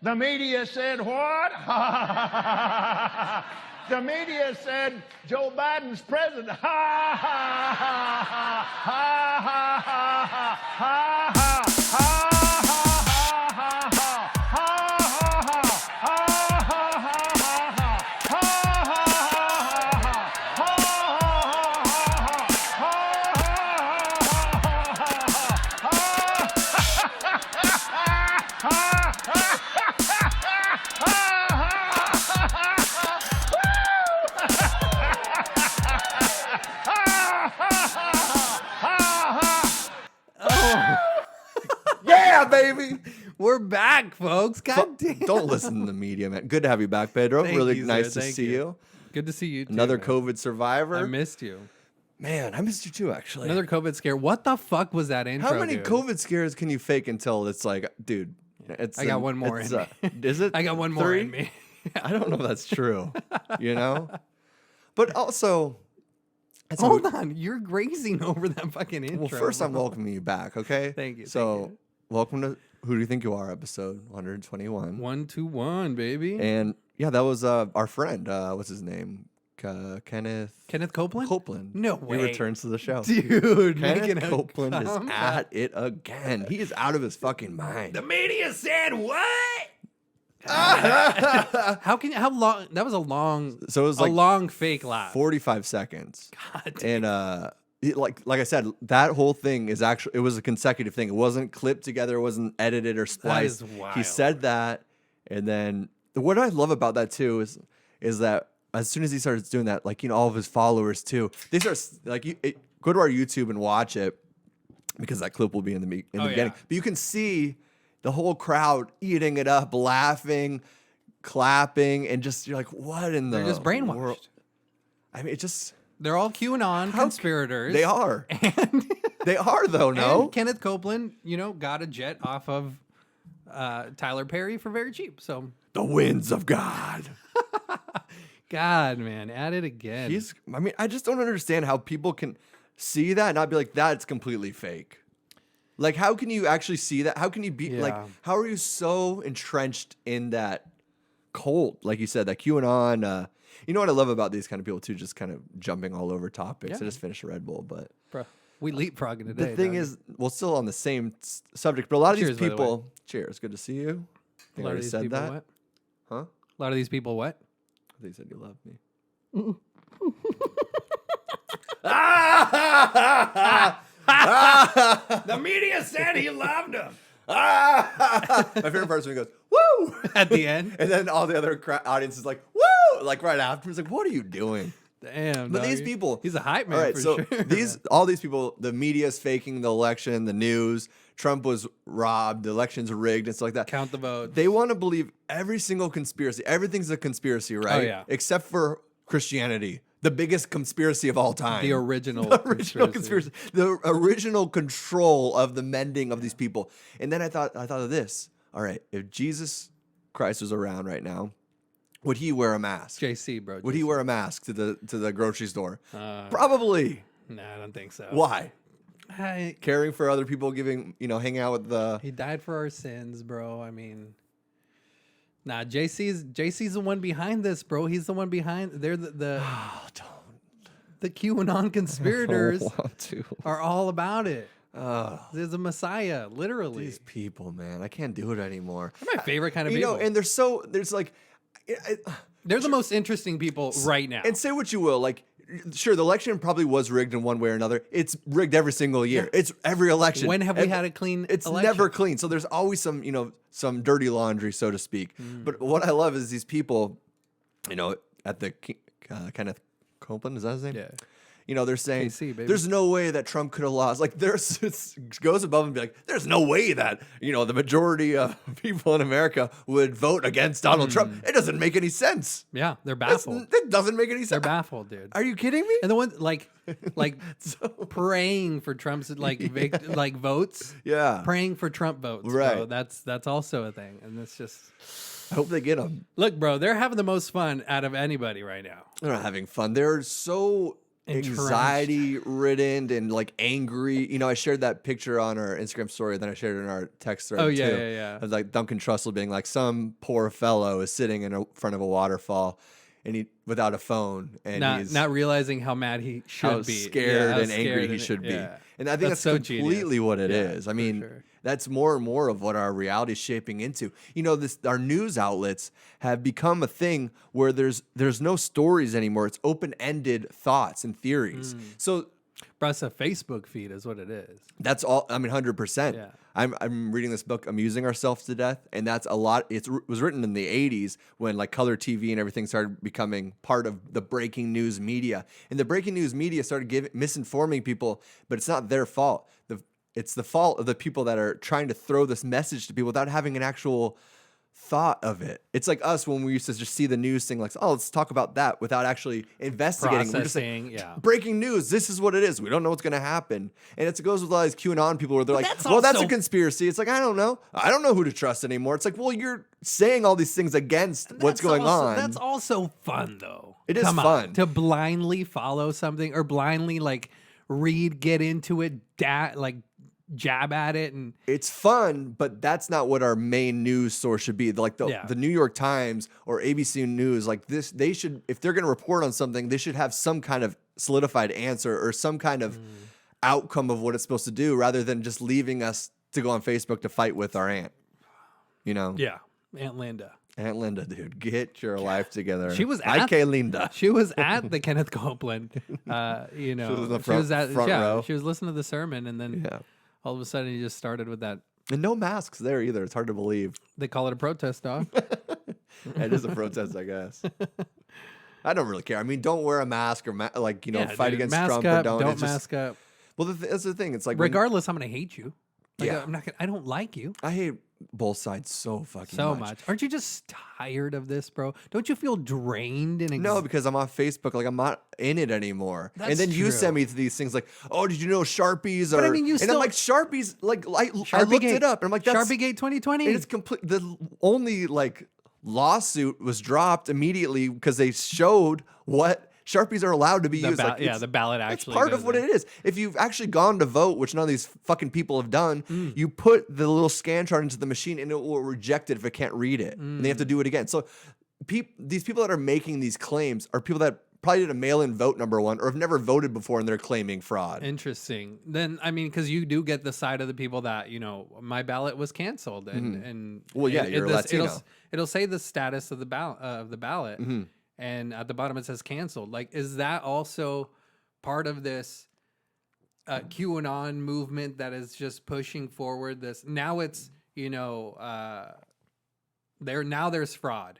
The media said what? The media said Joe Biden's president. Ha ha ha ha ha ha ha ha ha ha. Yeah, baby. We're back, folks. God damn. Don't listen to the media, man. Good to have you back, Pedro. Thank Really you, sir. nice to Thank see you. Good to see you too. Another man. COVID survivor. I missed you. Man, I missed you too, actually. Another COVID scare. What the fuck was that intro? How many dude? COVID scares can you fake until it's like, dude, it's I got one more in me. Is it? I got one more three? in me. I don't know if that's true, you know? But also, Hold on. You're grazing over that fucking intro. well, first I'm bro. welcoming you back, okay? Thank you, So, thank you. welcome to Who Do You Think You Are, episode 121. 121, baby. And yeah, that was our friend. What's his name? Kenneth Copeland? Copeland. No He way. returns to the show. Dude, Kenneth making a Copeland is comeback. at it again. He is out of his fucking mind. The media said what? How long? That was a long, So it was a like long fake laugh. 45 seconds. God damn. And like I said, that whole thing is actually, it was a consecutive thing. It wasn't clipped together. It wasn't edited or spliced. is wild. He said that, and then what I love about that too is that as soon as he starts doing that, like, you know, all of his followers too, they start like go to our YouTube and watch it, because that clip will be in the beginning. yeah. But you can see the whole crowd eating it up, laughing, clapping, and just you're like, what in the They're just brainwashed. world? I mean, it just They're all QAnon conspirators. they are. And, They are though, no? and Kenneth Copeland, you know, got a jet off of Tyler Perry for very cheap. So, The winds of God. God, man, at it again. I mean, I just don't understand how people can see that and not be like, that's completely fake. Like, how can you actually see that? How can you be like, Yeah. how are you so entrenched in that cult? Like you said, that QAnon. You know what I love about these kind of people too? Just kind of jumping all over topics. Yeah. I just finished a Red Bull, but Bro, we leapfrogging today. the thing dog. is, well, still on the same subject, but a lot of Cheers, by these the way. people, cheers, good to see you. I a think I lot of already these said people that. what? Huh? A lot of these people what? I think you said you love me. The media said he loved him. My favorite part is when he goes, woo! At the end. And then all the other audience is like, woo! Like right after. It's like, what are you doing? Damn. But these doggy. people. He's a hype man All right, for so sure. all these people, the media's faking the election, the news, Trump was robbed, the election's rigged, and stuff like that. Count the votes. They want to believe every single conspiracy. Everything's a conspiracy, right? yeah. Except for Christianity, the biggest conspiracy of all time. The original, The original conspiracy, the original control of the mending of these people. And then I thought of this. All right, if Jesus Christ was around right now, would he wear a mask? JC, bro. Would he wear a mask to the grocery store? Uh, Probably. Nah, I don't think so. Why? I- Caring for other people, hanging out with the. he died for our sins, bro. I mean, nah. JC's the one behind this, bro. He's the one behind. They're the Oh, the QAnon conspirators don't want to. are all about it. Oh, There's a messiah, literally. these people, man, I can't do it anymore. They're my favorite kind of You people. know, and there's like, They're the most interesting people right now. and say what you will, like, sure, the election probably was rigged in one way or another. It's rigged every single year. It's every election. When have we had a clean It's election? never clean. So there's always some dirty laundry, so to speak. But what I love is these people, at the Kenneth Copeland, is that his name? Yeah. They're saying KC, baby. there's no way that Trump could have lost. Like it goes above and be like, there's no way that the majority of people in America would vote against Donald Trump. It doesn't make any sense. Yeah, they're baffled. It doesn't make any sense. They're baffled, dude. Are you kidding me? And the one like praying for Trump's votes. Yeah. Praying for Trump votes. Right. Bro. That's also a thing. And it's just I hope they get them. look, bro, they're having the most fun out of anybody right now. They're not having fun. They're so anxiety ridden and like angry. You know, I shared that picture on our Instagram story, then I shared it in our text thread. Oh, yeah, too. yeah. Of like Duncan Trussell being like, some poor fellow is sitting in front of a waterfall and he without a phone, and he's not realizing how mad he should how be, scared how and angry scared he should be. yeah. And I think that's so completely genius. what it Yeah, is. I for mean, sure. that's more and more of what our reality is shaping into. You know, our news outlets have become a thing where there's no stories anymore. It's open-ended thoughts and theories. So Bro, it's a Facebook feed is what it is. that's all. I mean, 100%. Yeah. I'm reading this book, Amusing Ourselves to Death, and that's a lot. It was written in the 80s when like color TV and everything started becoming part of the breaking news media, and the breaking news media started misinforming people, but it's not their fault. It's the fault of the people that are trying to throw this message to people without having an actual thought of it. It's like us when we used to just see the news thing like, oh, let's talk about that without actually investigating. We're just Processing, like, yeah. breaking news, this is what it is. We don't know what's going to happen. And it goes with all these QAnon people where they're like, that's well, that's a also- conspiracy. It's like, I don't know. I don't know who to trust anymore. It's like, well, you're saying all these things against what's going on. That's also fun, though. It is Come on, fun. to blindly follow something or blindly like read, get into it, like jab at it, and It's fun, but that's not what our main news source should be. Like the New York Times or ABC News, like this, they should, if they're going to report on something, they should have some kind of solidified answer or some kind of outcome of what it's supposed to do, rather than just leaving us to go on Facebook to fight with our aunt. You know? yeah, Aunt Linda. Aunt Linda, dude, get your life together. She was Ike Linda. She was at the Kenneth Copeland. You know, was in the front row. She was listening to the sermon, and then Yeah. all of a sudden he just started with that. And no masks there either. It's hard to believe. They call it a protest, dog. It is a protest, I guess. I don't really care. I mean, don't wear a mask or like, you know, Yeah, fight dude, against mask Trump up, or don't. don't It's just- mask up. Well, that's the thing. It's like when- Regardless, I'm gonna hate you. Like, Yeah. I'm not. I don't like you I hate both sides so fucking so much. Aren't you just tired of this, bro? Don't you feel drained and No, because I'm on Facebook. Like, I'm not in it anymore. That's and then you true. send me these things like, oh, did you know Sharpies are. But I mean, you and still- I'm like, Sharpies, like, I looked it up. And I'm like, that's. Sharpiegate 2020. And it's complete. The only, like, lawsuit was dropped immediately because they showed what Sharpies are allowed to be used. Like, yeah, it's- the ballot That's actually. part goes of what in. it is. If you've actually gone to vote, which none of these fucking people have done, you put the little scan chart into the machine and it will reject it if it can't read it. And they have to do it again. So these people that are making these claims are people that probably did a mail-in vote, number one, or have never voted before and they're claiming fraud. Interesting. Then I mean, because you do get the side of the people that, you know, my ballot was canceled, and Well, yeah, you're a Latino. It'll say the status of the ballot, Mm-hmm. and at the bottom it says canceled. Like, is that also part of this QAnon movement that is just pushing forward this? Now it's, you know, there's fraud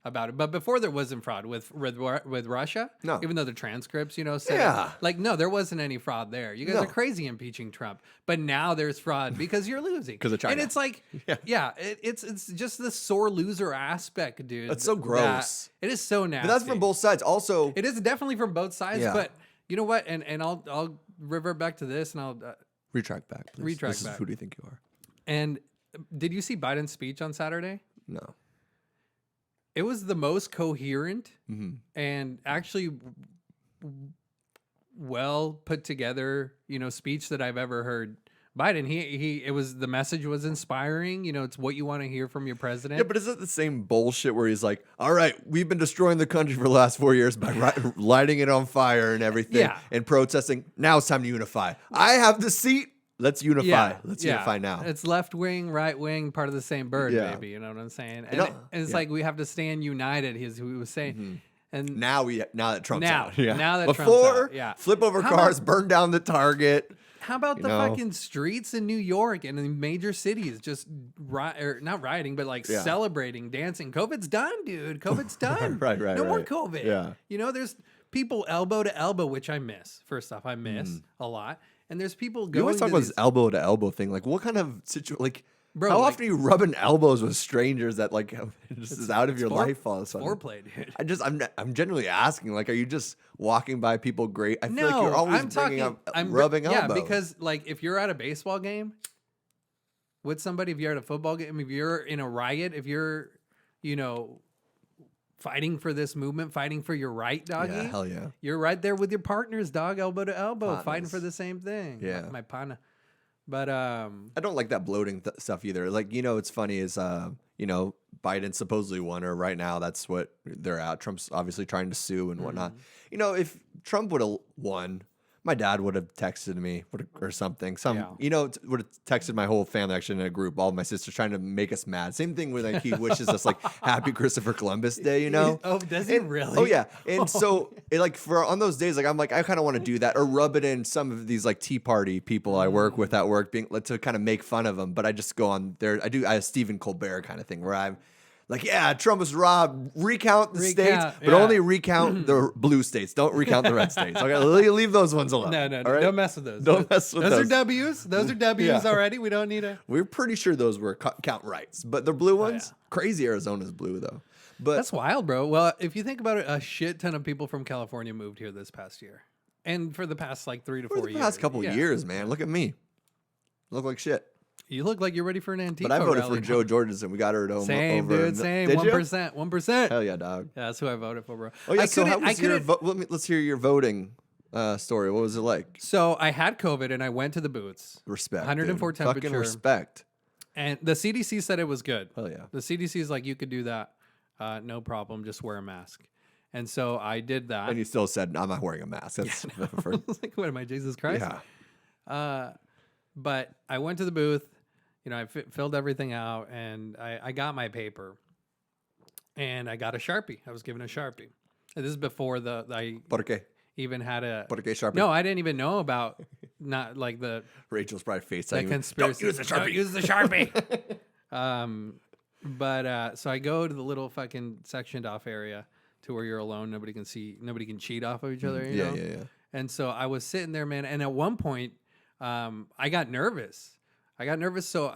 about it, but before there wasn't fraud with Russia. No. Even though the transcripts, you know, said Yeah. like, no, there wasn't any fraud there. You guys No. are crazy impeaching Trump, but now there's fraud because you're losing 'Cause of China. And it's like, it's just the sore loser aspect, dude. That's so gross. It is so nasty. But that's from both sides. Also, It is definitely from both sides, Yeah. but you know what? And I'll revert back to this, and I'll retract back, please. Retract This is back. who do you think you are? and did you see Biden's speech on Saturday? No. It was the most coherent Mm-hmm. and actually well put together, you know, speech that I've ever heard. Biden, the message was inspiring. You know, it's what you want to hear from your president. Yeah, but is it the same bullshit where he's like, all right, we've been destroying the country for the last 4 years by lighting it on fire and everything Yeah. and protesting. Now it's time to unify. I have the seat. Let's unify. Let's unify now. It's left wing, right wing, part of the same bird, Yeah. baby. You know what I'm saying? know, And it's like we have to stand united. He was saying, and Now that Trump's Now- out. Yeah. now that Trump's Before, out, yeah. flip over How cars, about- burn down the Target. how about the know? fucking streets in New York and in major cities just not rioting, but like Yeah. celebrating, dancing? COVID's done, dude. COVID's done. Right, No more right. COVID. Yeah. You know, there's people elbow to elbow, which I miss. First off, I miss a lot. And there's people You going always talk to about these, this elbow to elbow thing. Like, what kind of situation? Like, Bro, how like- often are you rubbing elbows with strangers that like just is out of your fore- life all of a sudden? foreplay, dude. I'm genuinely asking. Like, are you just walking by people? Great. I feel like No, you're always I'm bringing talking. up I'm rubbing yeah, elbows. because like if you're at a baseball game with somebody, if you're at a football game, if you're in a riot, if you're, you know, fighting for this movement, fighting for your right, doggy. Yeah, hell yeah. You're right there with your partners, dog, elbow to elbow, fighting Partners. for the same thing. Yeah. My pana. But I don't like that bloating stuff either. Like, it's funny is, Biden supposedly won, or right now that's what they're at. Trump's obviously trying to sue and whatnot. If Trump would have won, my dad would have texted me or something. Would have texted my whole family actually in a group, all of my sisters trying to make us mad. Same thing with like he wishes us like Happy Christopher Columbus Day, Oh, does he really? Oh yeah. And so on those days, like I'm like I kind of want to do that or rub it in some of these like Tea Party people I work with at work, being to kind of make fun of them. But I just go on there. I have Stephen Colbert kind of thing where I'm like, yeah, Trump was robbed. Recount the states, but only recount the blue states. Don't recount the red states. Okay, leave those ones alone. No, all right? don't mess with those. Don't mess with those. Those are W's. Those are W's already. We don't need to. We're pretty sure those were count rights, but the blue ones, crazy. Arizona's blue though. But that's wild, bro. Well, if you think about it, a shit ton of people from California moved here this past year, and for the past like 3 to 4 years. The past couple years, man. Look at me. Look like shit. You look like you're ready for an Antifa But I voted rally. for Joe Jorgensen. We got her at home. Same, dude. Same. 1%. 1%. Hell yeah, dog. Yeah, that's who I voted for, bro. Oh yeah. So how was your let's hear your voting story. What was it like? So I had COVID and I went to the booths. Respect. 104 dude. temperature. Fucking respect. And the CDC said it was good. Hell yeah. The CDC is like, you could do that. No problem. Just wear a mask. And so I did that. And you still said, I'm not wearing a mask. That's I was like, what am I, Jesus Christ? Yeah. But I went to the booth. I filled everything out, and I got my paper, and I got a Sharpie. I was given a Sharpie. And this is before I ¿Por qué? even had a... ¿Por qué Sharpie? No, I didn't even know about not like the... Rachel's probably face. The conspiracy. Don't use the Sharpie. Don't use the Sharpie. But so I go to the little fucking sectioned off area to where you're alone. Nobody can cheat off of each other. You know? Yeah. And so I was sitting there, man. And at one point, I got nervous. So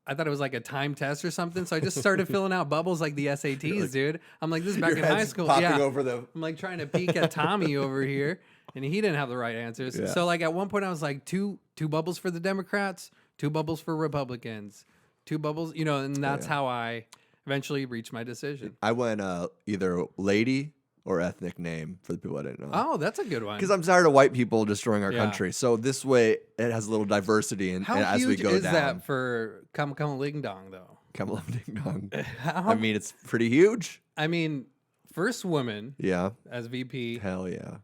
I thought it was like a time test or something. So I just started filling out bubbles like the SATs, dude. I'm like, this is back in high school. Popping over the... I'm like trying to peek at Tommy over here, and he didn't have the right answers. Yeah. So like at one point I was like, two bubbles for the Democrats, 2 bubbles for Republicans, 2 bubbles, and that's how I eventually reached my decision. I went either lady or ethnic name for the people I didn't know. Oh, that's a good one. Because I'm tired of white people destroying our country. So this way, it has a little diversity as we go huge is down. that for Ling Dong, though? Ding dong. I mean, it's pretty huge. I mean, first woman Yeah. as VP, Hell yeah.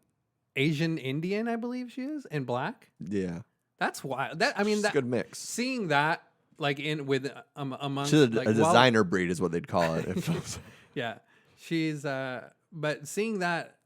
Asian Indian, I believe she is, and black. Yeah. That's wild. It's a good mix. Seeing that, like amongst She's like, a designer breed is what they'd call it. Yeah, she's but seeing that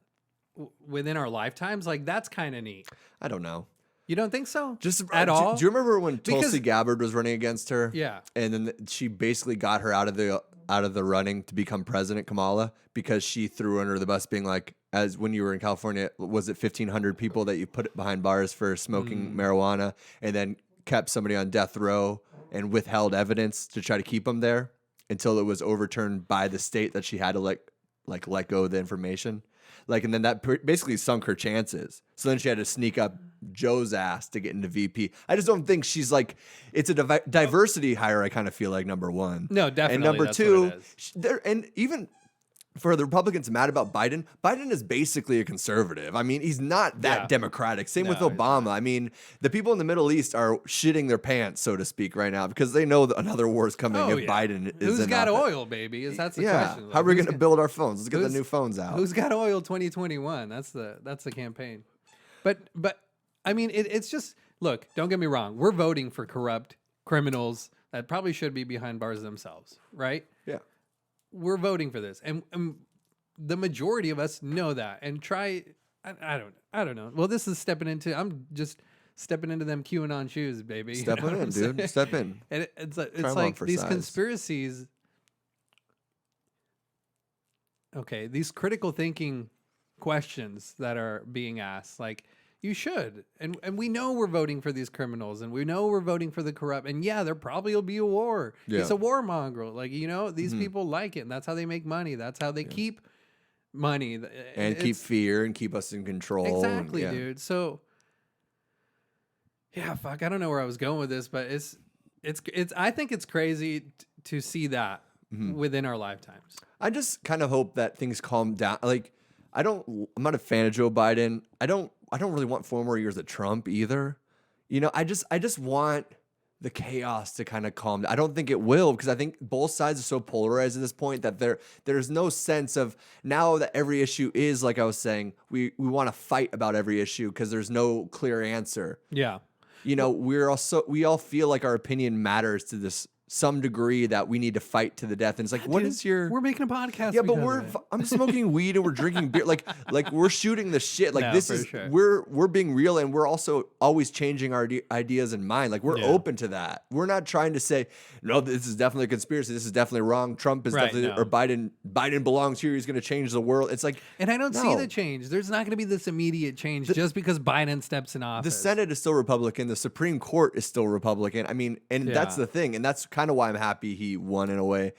within our lifetimes, like that's kind of neat. I don't know. You don't think so? Just at all? Do you remember when Because- Tulsi Gabbard was running against her? Yeah. And then she basically got her out of the running to become president, Kamala, because she threw her under the bus, being like, as when you were in California, was it 1,500 people that you put behind bars for smoking marijuana, and then kept somebody on death row and withheld evidence to try to keep them there until it was overturned by the state that she had to let go of the information. And then that basically sunk her chances. So then she had to sneak up Joe's ass to get into VP. I just don't think she's it's a diversity hire. I kind of feel like number one. No, definitely. And number that's two, what it is. and even for the Republicans mad about Biden is basically a conservative. I mean, he's not that democratic. Same with Obama. I mean, the people in the Middle East are shitting their pants, so to speak, right now because they know that another war is coming if Biden is Who's got office. oil, baby? That's the question. How are we going to build our phones? Let's get the new phones out. Who's got oil 2021? That's the campaign. But I mean, it's just, look, don't get me wrong. We're voting for corrupt criminals that probably should be behind bars themselves, right? Yeah. We're voting for this, and the majority of us know that. And I don't know. Well, this is I'm just stepping into them QAnon shoes, baby. Stepping in, dude. Saying? Step in. And it's Try 'em like on for these size. conspiracies. Okay, these critical thinking questions that are being asked, like, you should. And we know we're voting for these criminals, and we know we're voting for the corrupt. And yeah, there probably will be a war. Yeah. It's a warmonger. These people like it, and that's how they make money. That's how they keep money. And keep fear and keep us in control. Exactly, and, dude. So yeah, fuck. I don't know where I was going with this, but it's I think it's crazy to see that within our lifetimes. I just kind of hope that things calm down. Like, I'm not a fan of Joe Biden. I don't really want 4 more years of Trump either. You know, I just want the chaos to kind of calm down. I don't think it will, because I think both sides are so polarized at this point that there's no sense of, now that every issue is, like I was saying, we want to fight about every issue because there's no clear answer. Yeah. You know, we all feel like our opinion matters to this some degree, that we need to fight to the death. And it's like, what is your... We're making a podcast. Yeah, but because of it. I'm smoking weed and we're drinking beer. Like we're shooting the shit. Like, No, this for is sure. we're being real, and we're also always changing our ideas in mind. Like, we're open to that. We're not trying to say, no, this is definitely a conspiracy. This is definitely wrong. Trump is Right, definitely, no. or Biden belongs here. He's going to change the world. It's like, And I don't see no. the change. There's not going to be this immediate change just because Biden steps in The office. Senate is still Republican. The Supreme Court is still Republican. I mean, and that's Yeah. the thing. And that's kind of why I'm happy he won in a way,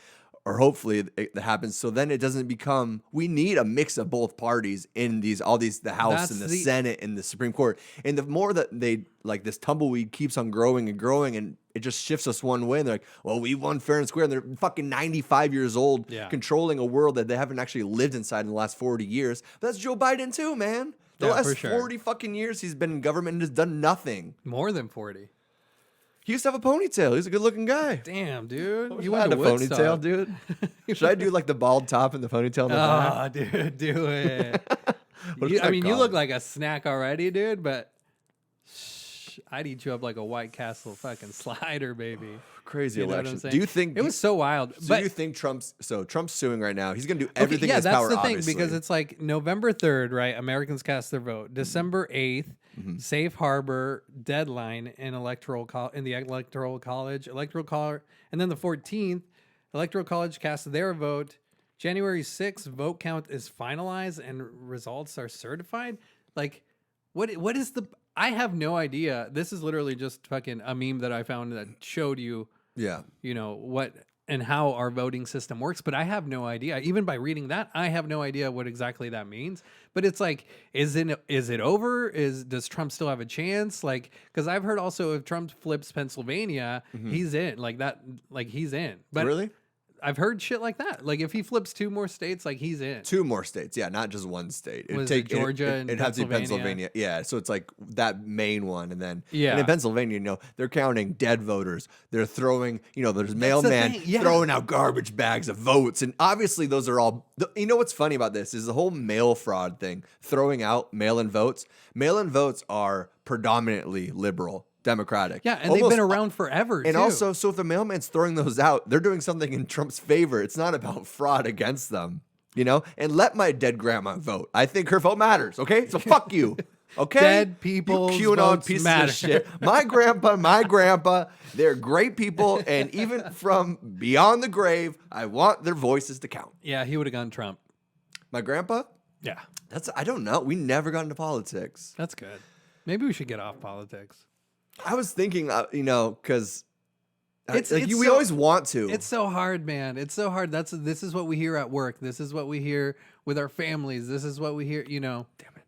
or hopefully it happens. So then it doesn't become, we need a mix of both parties in the House That's and the the- Senate and the Supreme Court. And the more that they, like, this tumbleweed keeps on growing and growing, and it just shifts us one way. And they're like, well, we won fair and square. And they're fucking 95 years old, Yeah. controlling a world that they haven't actually lived inside in the last 40 years. But that's Joe Biden too, man. The Yeah, for last sure. 40 fucking years he's been in government and has done nothing. More than 40. He used to have a ponytail. He's a good-looking guy. Damn, dude. You want a ponytail, dude? Should I do like the bald top and the ponytail in the back? Oh, dude, do it. What is I that mean, you called? look like a snack already, dude, but I'd eat you up like a White Castle fucking slider, baby. Crazy You know what I'm election. saying? Do you think It was so wild. So but do you think Trump's suing right now? He's gonna do okay, everything yeah, in his that's power. the thing, Obviously. because it's like November 3rd, right? Americans cast their vote. December 8th, safe harbor deadline in the electoral college, and then the 14th, electoral college cast their vote. January 6th, vote count is finalized and results are certified. Like, what is the? I have no idea. This is literally just fucking a meme that I found that showed you, yeah. you know, what and how our voting system works, but I have no idea. Even by reading that, I have no idea what exactly that means. But it's like, is it over? Does Trump still have a chance? Like, because I've heard also if Trump flips Pennsylvania, he's in. Like that, like he's in. But Really? I've heard shit like that. Like if he flips 2 more states, like he's in. 2 more states, yeah, not just one state. Was it Georgia and it'd have to be Pennsylvania? Pennsylvania, yeah. So it's like that main one, and then Yeah. And in Pennsylvania, you know, they're counting dead voters. They're throwing, you know, there's mailman thing, yeah. throwing out garbage bags of votes, and obviously those are all. You know what's funny about this is the whole mail fraud thing, throwing out mail-in votes. Mail-in votes are predominantly liberal. Democratic. Yeah, and they've been around forever, And too. also, so if the mailman's throwing those out, they're doing something in Trump's favor. It's not about fraud against them, you know? And let my dead grandma vote. I think her vote matters, okay? So fuck you, okay? Dead people's you QAnon votes pieces matter. of shit. My grandpa, they're great people. And even from beyond the grave, I want their voices to count. Yeah, he would have gone Trump. My grandpa? Yeah, I don't know. We never got into politics. that's good. Maybe we should get off politics. I was thinking, you know, because It's we so- always want to. It's so hard, man. It's so hard. This is what we hear at work. This is what we hear with our families. This is what we hear, you know. Damn it.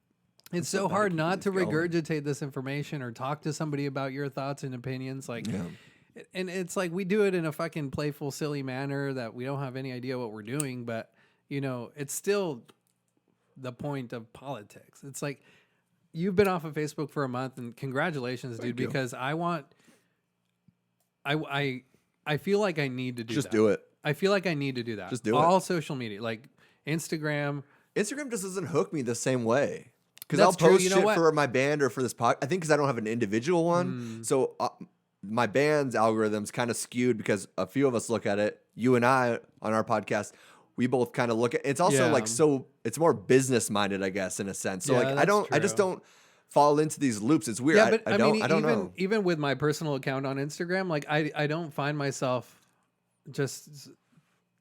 It's so hard not to going. regurgitate this information or talk to somebody about your thoughts and opinions. Like, Yeah. and it's like we do it in a fucking playful, silly manner that we don't have any idea what we're doing. But, you know, it's still the point of politics. It's like you've been off of Facebook for a month, and congratulations, dude, Thank you. because I feel like I need to do Just that. do it. I feel like I need to do that. Just do it. All social media, like Instagram. Instagram just doesn't hook me the same way. Because That's I'll true. post You know shit what? for my band or for this podcast. I think because I don't have an individual one. So my band's algorithm's kind of skewed because a few of us look at it. You and I on our podcast, we both kind of look at it's also Yeah. like so it's more business minded, I guess, in a sense. So Yeah, like I just true. don't fall into these loops. It's weird. Yeah, but I don't even know. even with my personal account on Instagram, like I don't find myself just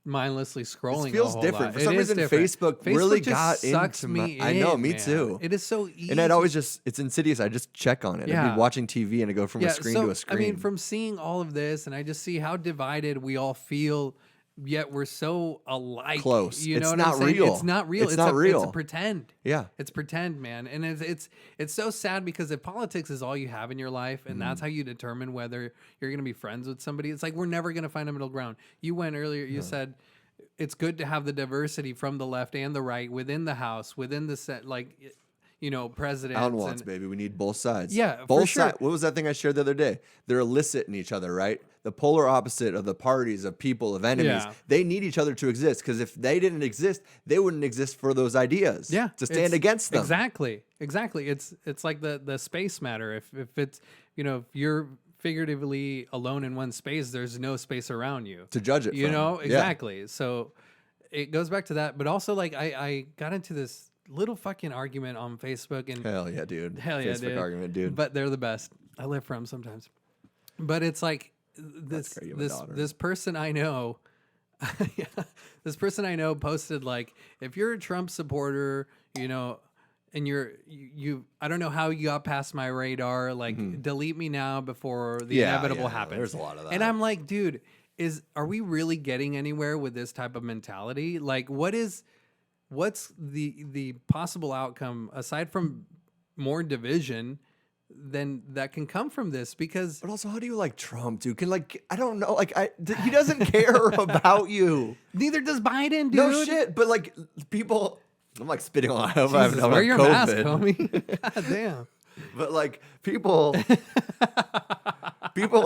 mindlessly scrolling. It feels a whole different. lot. For It some is reason, different. Facebook really just got sucks into me I know, in, me man. too. It is so easy. And I'd always it's insidious. I just check on it. I'd Yeah. be watching TV and I go from a screen to a screen. I mean, from seeing all of this, and I just see how divided we all feel yet we're so alike. Close. You know It's what not I'm saying? real. It's not real. It's not real. It's a pretend. Yeah. It's pretend, man. And it's so sad because if politics is all you have in your life and that's how you determine whether you're going to be friends with somebody, it's like we're never going to find a middle ground. You went earlier, you said it's good to have the diversity from the left and the right within the House, within the set, like, you know, presidents. Alan Watts, baby. We need both sides. Yeah, for both sure. sides. What was that thing I shared the other day? They're illicit in each other, right? The polar opposite of the parties, of people, of enemies. Yeah. They need each other to exist because if they didn't exist, they wouldn't exist for those ideas. Yeah, to stand against them. Exactly. It's like the space matter. If it's, you know, if you're figuratively alone in one space, there's no space around you To judge it You from. know, Yeah. exactly. So it goes back to that. But also, like, I got into this little fucking argument on Facebook, and Hell yeah, dude. hell yeah, Facebook dude. argument, dude. But they're the best. I live for them sometimes. But it's like this great, you have a daughter. this person I know, yeah, this person I know posted, like, if you're a Trump supporter, you know, and you I don't know how you got past my radar, like, delete me now before the inevitable happens. There's a lot of that. And I'm like, dude, are we really getting anywhere with this type of mentality? Like, what's the possible outcome aside from more division then that can come from this? Because But also, how do you like Trump, dude? I don't know. He doesn't care about you. neither does Biden, dude. No shit. But like people, I'm like spitting on. I hope I Jesus, haven't wear your COVID. mask, homie. God damn. But like people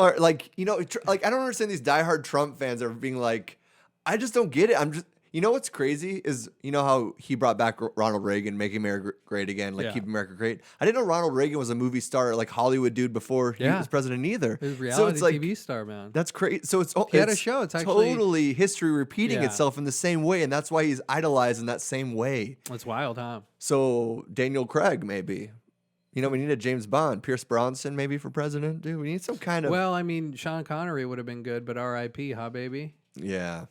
are like, you know, like I don't understand these diehard Trump fans are being like, I just don't get it. You know what's crazy is, you know how he brought back Ronald Reagan, making America great again, like keep America great. I didn't know Ronald Reagan was a movie star, like Hollywood dude before he was president either. He was a So reality it's like, TV star, man. that's crazy. So He had a show. It's actually totally history repeating Yeah. itself in the same way, and that's why he's idolized in that same way. It's wild, huh? So Daniel Craig, maybe. You know, we need a James Bond, Pierce Bronson, maybe for president, dude. We need some kind of Well, I mean, Sean Connery would have been good, but R.I.P., huh, baby? yeah.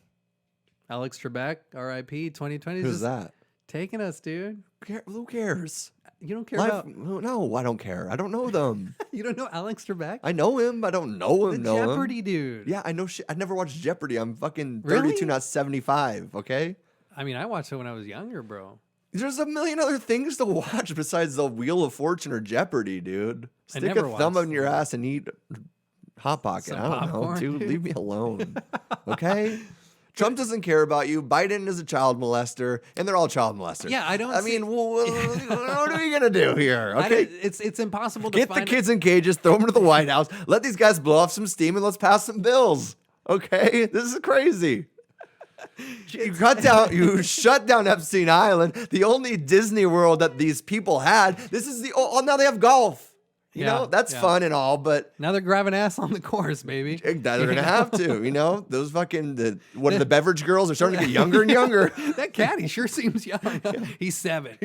Alex Trebek, R.I.P. 2020 is Who's just that? taking us, dude. Who cares? You don't care Life, about. no, I don't care. I don't know them. You don't know Alex Trebek? I know him. I don't know him. The know Jeopardy him. dude. Yeah, I know shit. I never watched Jeopardy. I'm fucking Really? 32, not 75. Okay. I mean, I watched it when I was younger, bro. There's a million other things to watch besides the Wheel of Fortune or Jeopardy, dude. Stick never a thumb watched in your ass and eat Hot Pocket. Some I don't popcorn, know, dude. dude. Leave me alone. Okay. Trump doesn't care about you. Biden is a child molester, and they're all child molesters. Yeah, I don't. I mean, what are we gonna do here? Okay. It's impossible to Get the find kids in cages, throw them to the White House, let these guys blow off some steam, and let's pass some bills. Okay, this is crazy. You shut down Epstein Island, the only Disney World that these people had. This is now they have golf. You know, that's fun and all, but Now they're grabbing ass on the course, baby. they're gonna have to. You know, those fucking the beverage girls are starting to get younger and younger. That caddy sure seems young. He's 7.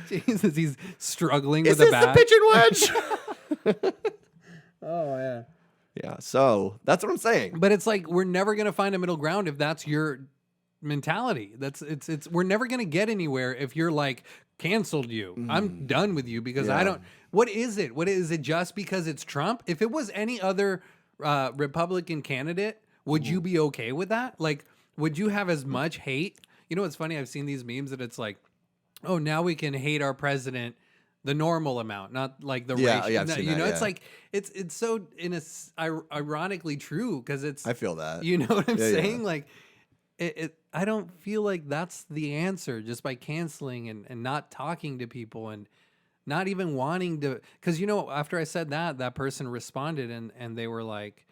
Jesus, he's struggling Is with this a bat. the pitching wedge? Oh yeah. Yeah, so that's what I'm saying. But it's like we're never gonna find a middle ground if that's your mentality. It's we're never gonna get anywhere if you're like canceled you. I'm done with you because I Yeah. don't. What is it? What is it? Just because it's Trump? If it was any other Republican candidate, would you be okay with that? Like, would you have as much hate? You know what's funny? I've seen these memes that it's like, oh, now we can hate our president the normal amount, not like the Yeah, racial. yeah, I've no, seen you that, know, it's yeah. like it's so ironically true because it's. I feel that. You know what I'm Yeah, yeah. saying? Like, I don't feel like that's the answer just by canceling and not talking to people and not even wanting to. Because, you know, after I said that person responded and they were like,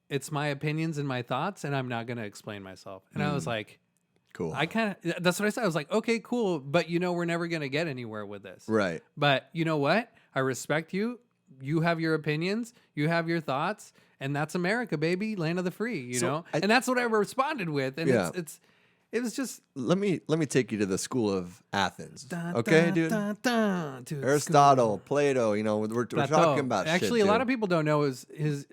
it's my opinions and my thoughts, and I'm not going to explain myself. And I was like, Cool. that's what I said. I was like, okay, cool. But, you know, we're never going to get anywhere with this. Right. But you know what? I respect you. You have your opinions. You have your thoughts. And that's America, baby, land of the free, you know? And that's what I responded with. And Yeah. it was just... Let me take you to the school of Athens. Okay, dude? To the Aristotle, Plato, you know, we're Plato. talking about Actually, shit, a lot dude. of people don't know his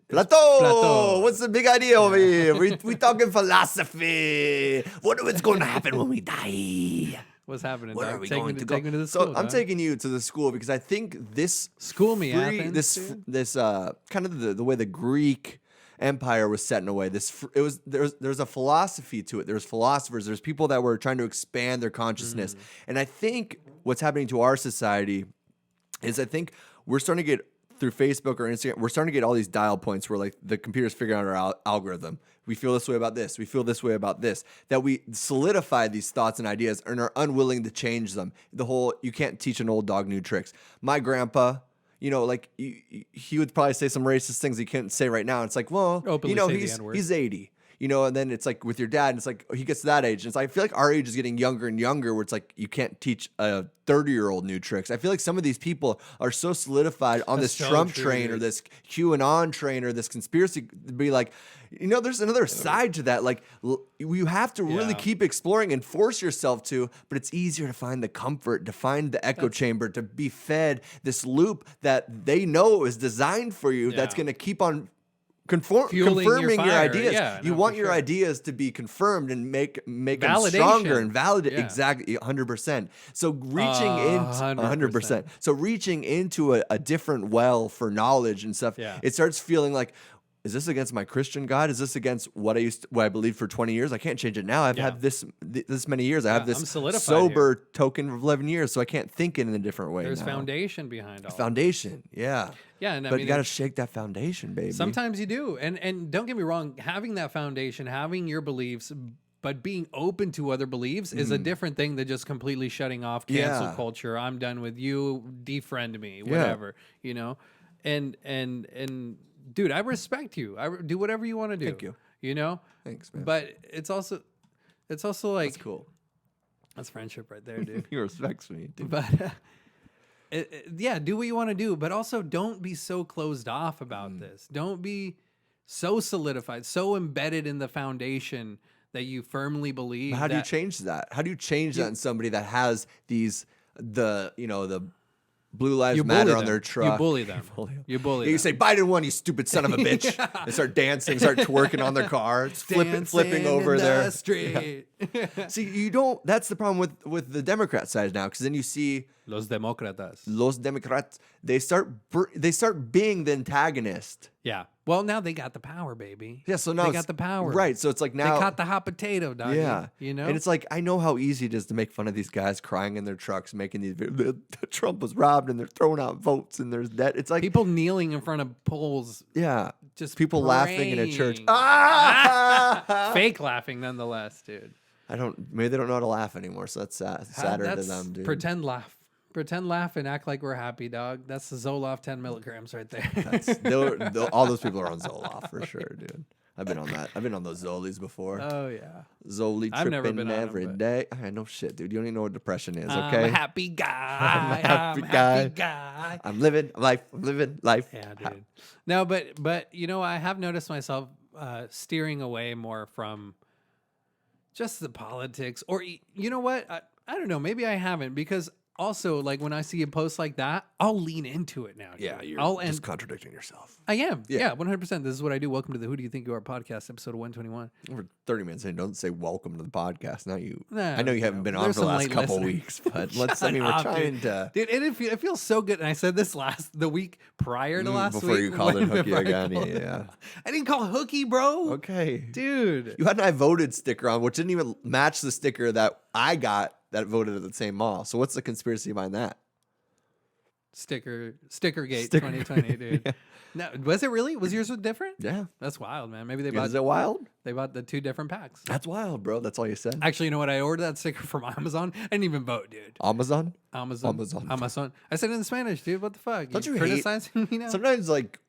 Plato! What's the big idea over here? We talking philosophy. What is going to happen when we die? What's happening? Where dog? are we Take going me to take go? me to the So school. I'm dog. taking you to the school because I think this School me, Athens, dude. this kind of the way the Greek empire was set in a way. There's a philosophy to it. There's philosophers. There's people that were trying to expand their consciousness. And I think what's happening to our society is I think we're starting to get through Facebook or Instagram, we're starting to get all these dial points where like the computer's figuring out our algorithm. We feel this way about this. We feel this way about this. That we solidify these thoughts and ideas and are unwilling to change them. The whole, you can't teach an old dog new tricks. My grandpa, you know, like he would probably say some racist things he can't say right now. It's like, well, Openly you know, say the N-word. he's 80. You know, and then it's like with your dad, and it's like he gets to that age. And it's like, I feel like our age is getting younger and younger, where it's like you can't teach a 30-year-old new tricks. I feel like some of these people are so solidified on That's this so Trump true, train dude. or this QAnon train or this conspiracy to be like, you know, there's another side to that. Like you have to really Yeah. keep exploring and force yourself to, but it's easier to find the comfort, to find the echo chamber, to be fed this loop that they know is designed for you. That's Yeah. going to keep on Fueling your confirming your fire. ideas. Yeah, You no, want for your sure. ideas to be confirmed and make them Validation. stronger and validate. Yeah. Exactly, 100%. So reaching into 100%. So reaching into a different well for knowledge and stuff, Yeah. it starts feeling like, is this against my Christian God? Is this against what I believed for 20 years? I can't change it now. I've Yeah. had this many years. I have I'm this solidified sober token of 11 years, so I can't think in a different way. There's now. foundation behind all. Foundation, yeah. Yeah, and I But mean, you got to shake that foundation, baby. sometimes you do, and don't get me wrong, having that foundation, having your beliefs, but being open to other beliefs is a different thing than just completely shutting off cancel Yeah. culture. I'm done with you. Defriend me, whatever, you know. And dude, I respect you. Do whatever you want to do. Thank you. You know. Thanks, man. But it's also like That's cool. that's friendship right there, dude. He respects me, dude. But yeah, do what you want to do, but also don't be so closed off about this. Don't be so solidified, so embedded in the foundation that you firmly believe. But how do you that- change that? How do you change that in somebody that has the Blue Lives You bully Matter on them. their You truck? bully them. You bully You them. say Biden won, you stupid son of a bitch. They start dancing, start twerking on their car, flipping Dancing over in there. the street. See, you don't. That's the problem with the Democrat side now, because then you see Los demócratas. Los Democrats. They start being the antagonist. Yeah. Well, now they got the power, baby. Yeah, so now they it's- got the power. right? So it's like now They caught the hot potato, dog. Yeah, You know. and it's like I know how easy it is to make fun of these guys crying in their trucks, making these videos. Trump was robbed, and they're throwing out votes, and there's debt. It's like people kneeling in front of polls, yeah, just people laughing in a church. praying. Ah! Fake laughing, nonetheless, dude. Maybe they don't know how to laugh anymore, so that's sadder to That's them, dude. Pretend laugh. Pretend laugh and act like we're happy, dog. That's the Zoloft 10 milligrams right there. All those people are on Zoloft for sure, dude. I've been on that. I've been on those Zolies before. Oh, yeah. Zoli I've never tripping been on 'em, every but- day. I know shit, dude. You don't even know what depression is, I'm okay? a happy guy. I'm a happy guy. I'm living life. I'm living life. Yeah, dude. No, but you know, I have noticed myself steering away more from just the politics, or you know what? I don't know. Maybe I haven't, because also, like, when I see a post like that, I'll lean into it now. Dude. Yeah, you're I'll just contradicting yourself. I am. Yeah. Yeah, 100%. This is what I do. Welcome to the Who Do You Think You Are podcast, episode 121. We're 30 minutes in. Don't say welcome to the podcast. Now you. No, I know you haven't no. been on There's for the some last late couple listeners. weeks, but let's. I mean, Shut we're up, trying dude. to. Dude, it feels so good. And I said this the week prior to last before week. you called it hooky before I again. called it- Yeah. I didn't call hooky, bro. Okay. Dude. You had an I voted sticker on, which didn't even match the sticker that I got that voted at the same mall. So what's the conspiracy behind that? Sticker gate Sticker- 2020, dude. Yeah. No, was it really? Was yours different? Yeah. That's wild, man. Maybe Is it wild? they bought the two different packs. That's wild, bro. That's all you said. Actually, you know what? I ordered that sticker from Amazon. I didn't even vote, dude. Amazon? Amazon. I said it in Spanish, dude. What the fuck? Don't you hate- criticizing me now? Sometimes like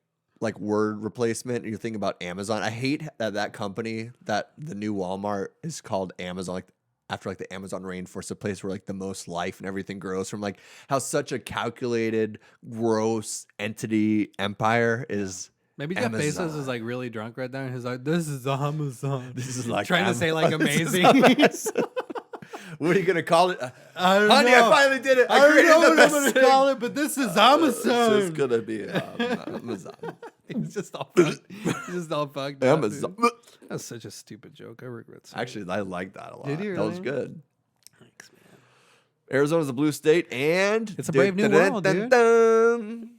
word replacement, you're thinking about Amazon. I hate that company, that the new Walmart is called Amazon, like after like the Amazon rainforest, a place where like the most life and everything grows from, like how such a calculated, gross entity empire is. Maybe Jeff Amazon. Bezos is like really drunk right now. And he's like, "This is Amazon." This is like trying to say like This is amazing. Amazon. What are you gonna call it? I don't Honey, know. I finally did it. I don't created know the what I'm best gonna thing. call it, but this is Amazon. This is gonna be Amazon. He's just all fucked. He's just all fucked up, dude. Amazon. That's such a stupid joke. I regret saying Actually, I like that a lot. Did you That was really? good. it. Thanks, man. Arizona's a blue state, and It's a brave new world, dude. dun.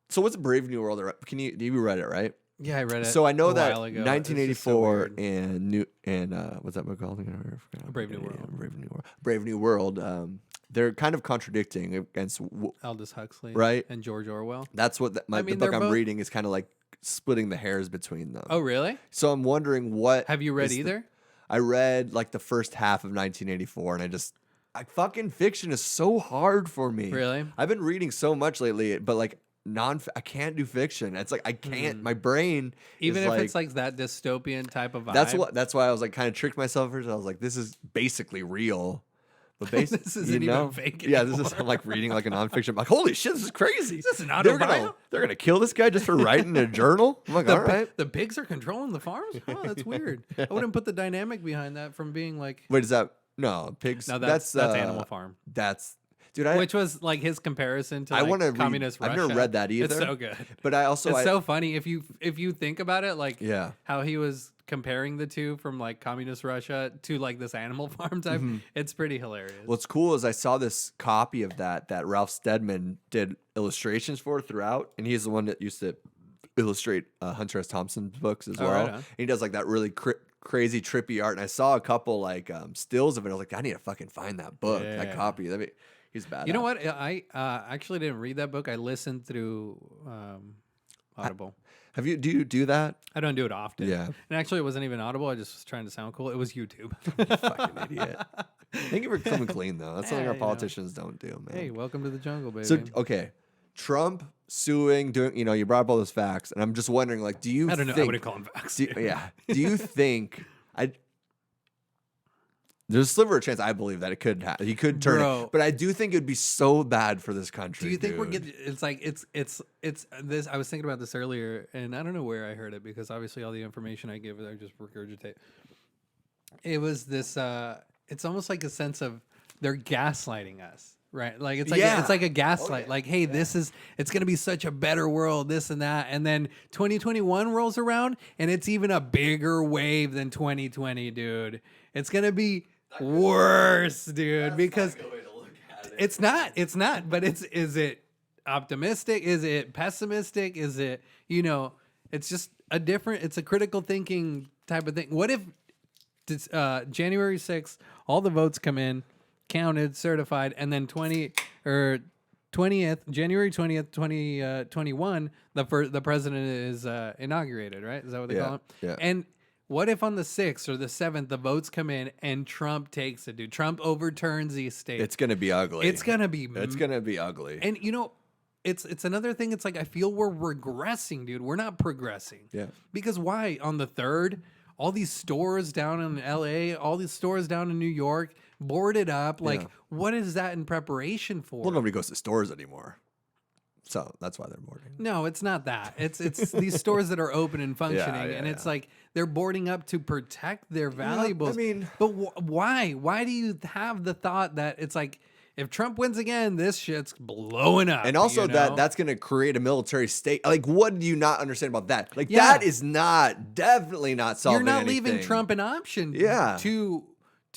So what's a brave new world? Do you read it, right? Yeah, I read it. So I know a that while ago. 1984 It's just so weird. and what's that book called? I forgot. Brave New World. Brave New World. Brave New World. They're kind of contradicting against Aldous Huxley, right? and George Orwell. That's what the book they're I'm both- reading is kind of like splitting the hairs between them. Oh, really? So I'm wondering what Have you read is the- either? I read like the first half of 1984, and fucking fiction is so hard for me. Really? I've been reading so much lately, but like I can't do fiction. It's like I can't. My brain, Even is if it's like that dystopian type of vibe. That's why I was like kind of tricked myself first. I was like, this is basically real. But basically, This isn't even fake Yeah, this anymore. is I'm like reading like a nonfiction. I'm like, holy shit, this is crazy. Is this an they're autobio? gonna kill this guy just for writing a journal. I'm like, all right. The pigs are controlling the farms? Oh, that's weird. I wouldn't put the dynamic behind that from being like... Wait, is that no pigs? No, that's Animal Farm. That's dude. Which was like his comparison to I like want to communist I've Russia. never read that either. It's so good. But I also It's so funny if you think about it, like Yeah. how he was comparing the two from like communist Russia to like this Animal Farm type. It's pretty hilarious. What's cool is I saw this copy of that Ralph Steadman did illustrations for throughout, and he's the one that used to illustrate Hunter S. Thompson's books as Oh, well. right on. And he does like that really crazy trippy art. And I saw a couple like stills of it. I was like, I need to fucking find that book, that Yeah. copy. He's bad. You know what? I actually didn't read that book. I listened through Audible. Do you do that? I don't do it often. Yeah. And actually, it wasn't even Audible. I just was trying to sound cool. It was YouTube. Fucking idiot. Thank you for coming clean though. That's something Yeah, our you know. politicians don't do, man. Hey, welcome to the jungle, baby. So okay, Trump suing, doing, you brought up all those facts, and I'm just wondering, like, do you? I don't know. I think- wouldn't call him facts. Yeah. Do you think there's a sliver of chance I believe that it could happen. He could turn Bro. it, but I do think it would be so bad for this country. Do you think we're dude. getting? It's like it's this. I was thinking about this earlier, and I don't know where I heard it because obviously all the information I give, I just regurgitate. It was this. It's almost like a sense of they're gaslighting us, right? Like it's like Yeah. it's like a gaslight. yeah. Like, hey, it's gonna be such a better world, this and that, and then 2021 rolls around, and it's even a bigger wave than 2020, dude. It's gonna be worse, dude, because it's not, but is it optimistic? Is it pessimistic? Is it, it's just it's a critical thinking type of thing. What if January 6th, all the votes come in, counted, certified, and then January 20th, 2021, the president is inaugurated, right? Is that what they call it? Yeah. And what if on the 6th or the 7th, the votes come in and Trump takes it, dude? Trump overturns the state. It's gonna be ugly. It's gonna be ugly. And it's another thing. It's like I feel we're regressing, dude. We're not progressing. Yeah. Because why? On the 3rd, all these stores down in LA, all these stores down in New York, boarded up. Like, Yeah. what is that in preparation for? Well, nobody goes to stores anymore, so that's why they're boarding. No, it's not that. It's these stores that are open and functioning, yeah, and it's like they're boarding up to protect their valuables. I mean- but why? Why do you have the thought that it's like if Trump wins again, this shit's blowing up? And also you know? that's going to create a military state. Like, what do you not understand about that? Like, Yeah. that is definitely not solving you're not anything. leaving Trump an option. Yeah. To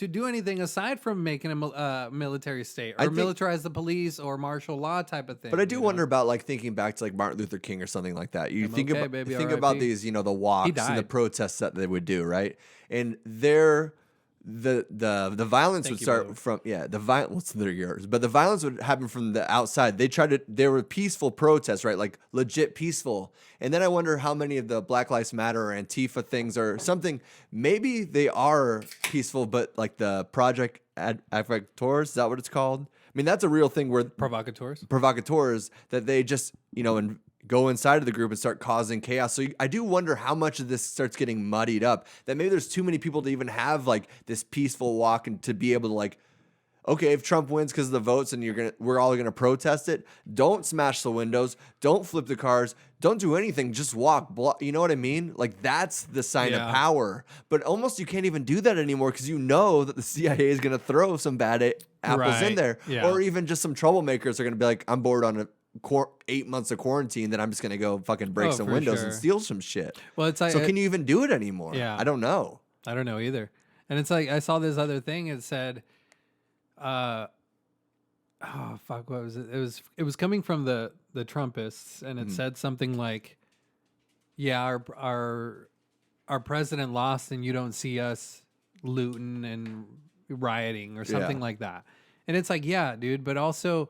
do anything aside from making a military state I or think- militarize the police or martial law type of thing. But I do you wonder know? about like thinking back to like Martin Luther King or something like that. You think okay, about baby, think RIP. about these, the walks and the died. protests that they would do, right? And the violence Thank would you, start by the way. from the violence. They're yours, but the violence would happen from the outside. They were peaceful protests, right? Like legit peaceful. And then I wonder how many of the Black Lives Matter or Antifa things are something. Maybe they are peaceful, but like the Project Advocators, is that what it's called? I mean, that's a real thing where provocateurs that they just and go inside of the group and start causing chaos. So I do wonder how much of this starts getting muddied up, that maybe there's too many people to even have like this peaceful walk and to be able to like, okay, if Trump wins because of the votes and we're all gonna protest it, don't smash the windows, don't flip the cars, don't do anything, just walk. You know what I mean? Like that's the sign of power. But almost you can't even do that anymore because you know that the CIA is gonna throw some bad apples in Right. there, Yeah. or even just some troublemakers are gonna be like, I'm bored on a 8 months of quarantine, that I'm just gonna go fucking break some for windows sure. and steal some shit. Well, it's like So can you even do it anymore? Yeah. I don't know. I don't know either. And it's like I saw this other thing. It said, oh fuck, what was it? It was coming from the Trumpists, and it said something like, yeah, our president lost, and you don't see us looting and rioting or something like that. And it's like, yeah, dude, but also.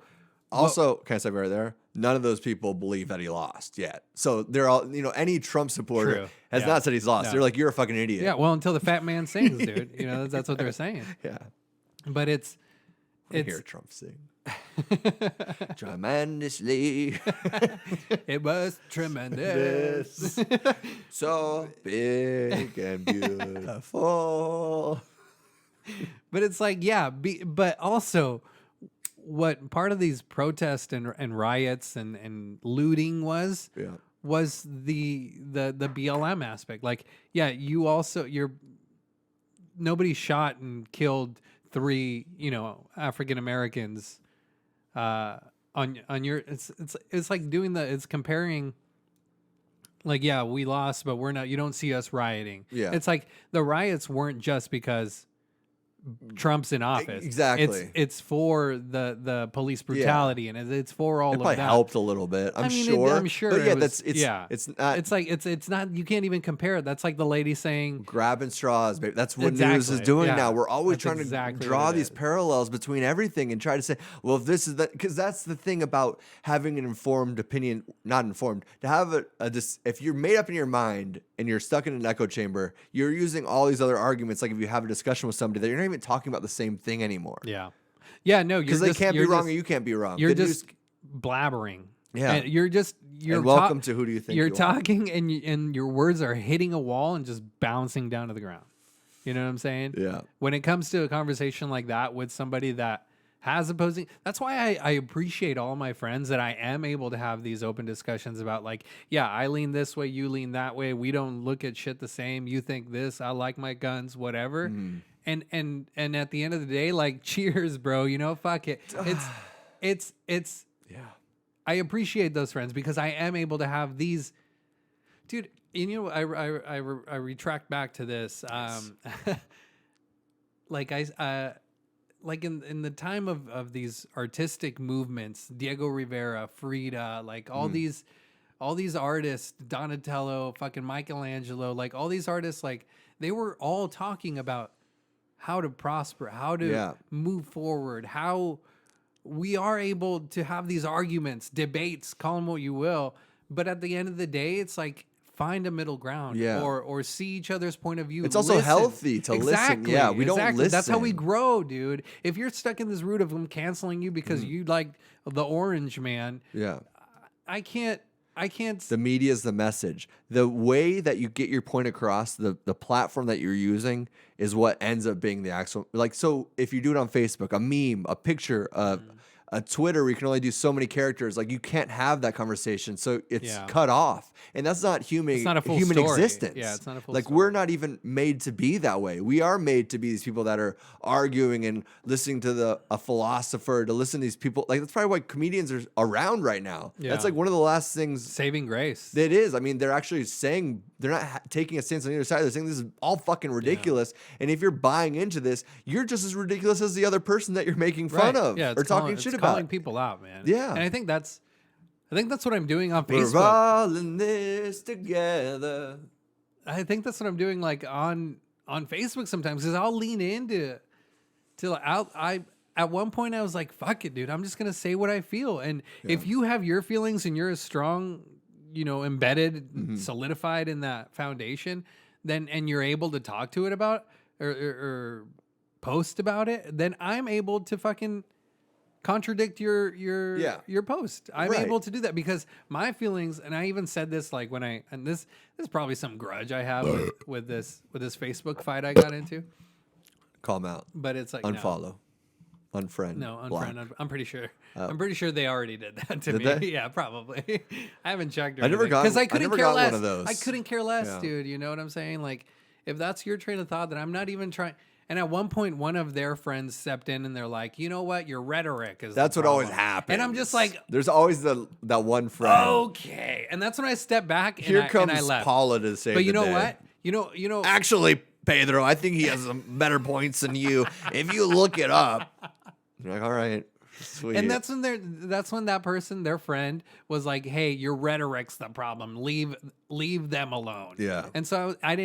Also, can I say right there? None of those people believe that he lost yet. So they're all, any Trump supporter True. has not said he's lost. No. They're like, you're a fucking idiot. Yeah, well, until the fat man sings, dude. That's what they're saying. Yeah. But it's Hear Trump sing. Tremendously. It was tremendous. So big and beautiful. But it's like, yeah, but also what part of these protests and riots and looting was the BLM aspect. Like, yeah, nobody shot and killed 3, African Americans on your it's like it's comparing, like, yeah, we lost, but you don't see us rioting. Yeah. It's like the riots weren't just because Trump's in office. Exactly. It's for the police brutality, and it's for all It of probably that. helped a little bit. I'm I'm sure. sure. But yeah, it's not. It's like it's not. You can't even compare it. That's like the lady saying, grabbing straws, baby. That's what news is Exactly, doing yeah. now. We're always That's trying exactly to draw what it these is. parallels between everything and try to say, well, if this is that, because that's the thing about having an informed opinion, not informed, to have if you're made up in your mind and you're stuck in an echo chamber, you're using all these other arguments. Like if you have a discussion with somebody that you're not even talking about the same thing anymore. yeah, no, Because they can't be wrong or you can't be wrong. You're The just blabbering. Yeah. And you're and welcome to Who Do You Think You're You Are? talking, and your words are hitting a wall and just bouncing down to the ground. You know what I'm saying? Yeah. When it comes to a conversation like that with somebody that has opposing, that's why I appreciate all my friends that I am able to have these open discussions about, like, yeah, I lean this way, you lean that way. We don't look at shit the same. You think this, I like my guns, whatever. And at the end of the day, like, cheers, bro. Fuck it. It's Yeah. I appreciate those friends because I am able to have these, dude. I retract back to this. Like like in the time of these artistic movements, Diego Rivera, Frida, like all these artists, Donatello, fucking Michelangelo, like all these artists, like they were all talking about how to prosper, how to move forward, how we are able to have these arguments, debates, call them what you will. But at the end of the day, it's like, find a middle ground, or see each other's point of view. It's also healthy to listen. Yeah, we don't listen. That's how we grow, dude. If you're stuck in this route of them canceling you because you like the orange man, I can't. The media is the message. The way that you get your point across, the platform that you're using is what ends up being the actual. Like, so if you do it on Facebook, a meme, a picture, a Twitter where you can only do so many characters, like you can't have that conversation, so it's cut off, and that's not human. It's not a full human story. existence. Yeah, it's not a full like story. We're not even made to be that way. We are made to be these people that are arguing and listening to a philosopher, to listen to these people. Like that's probably why comedians are around right now. Yeah. That's like one of the last things. Saving grace. It is. I mean, they're actually saying they're not taking a stance on either side. They're saying this is all fucking ridiculous. And if you're buying into this, you're just as ridiculous as the other person that you're making fun of or talking shit about. Calling people out, man. Yeah. And I think that's what I'm doing on We're Facebook. all in this together. I think that's what I'm doing, like on Facebook sometimes, because I'll lean into I at one point I was like, fuck it, dude. I'm just gonna say what I feel. And if you have your feelings and you're as strong, embedded, solidified in that foundation, then and you're able to talk to it about or post about it, then I'm able to fucking contradict your post. I'm able to do that because my feelings, and I even said this like and this is probably some grudge I have with this Facebook fight I got into. Call them out. But it's like unfollow. Unfriend. No, block. unfriend. I'm pretty sure. I'm pretty sure they already did that to Did me. they? Yeah, probably. I haven't checked. I never got because I couldn't care less. one of those. I couldn't care less, Yeah. dude. You know what I'm saying? Like, if that's your train of thought, then I'm not even trying. And at one point, one of their friends stepped in and they're like, "You know what? Your rhetoric is." That's the what always problem." happens. And I'm just like, there's always that one friend. okay. And that's when I stepped back. Here and comes I left. Paula to save But you the know day. what? You know. Actually, Pedro, I think he has some better points than you. If you look it up, you're like, all right, Sweet. And that's when that person, their friend, was like, "Hey, your rhetoric's the problem. Leave them alone." Yeah. And so I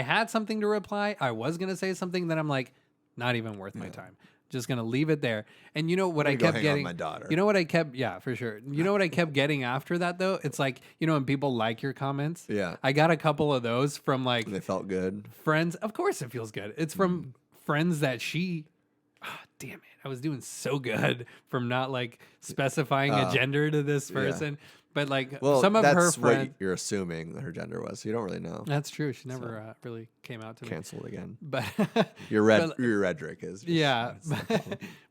had something to reply. I was gonna say something, then I'm like, not even worth my time. Just gonna leave it there. And you know what I I'm gonna kept go hang out with getting? my daughter. You know what I kept? Yeah, for sure. You know what I kept getting after that though? It's like, you know, when people like your comments. Yeah. I got a couple of those from like They felt good. friends. Of course, it feels good. It's from friends that she. Ah, damn it! I was doing so good from not like specifying a gender to this person, but like Well, some of her that's friends. what you're assuming her gender was. So you don't really know. That's true. She never really came out to me. Canceled again. But Your but- rhetoric is. yeah,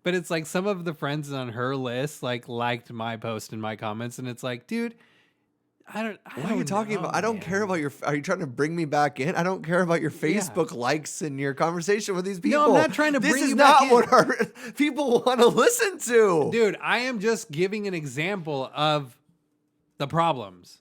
but it's like some of the friends on her list like liked my post and my comments, and it's like, dude, What are you talking about? I don't care about your. Are you trying to bring me back in? I don't care about your Facebook likes and your conversation with these people. No, I'm not trying to this bring is you not back in. what our people want to listen to. Dude, I am just giving an example of the problems.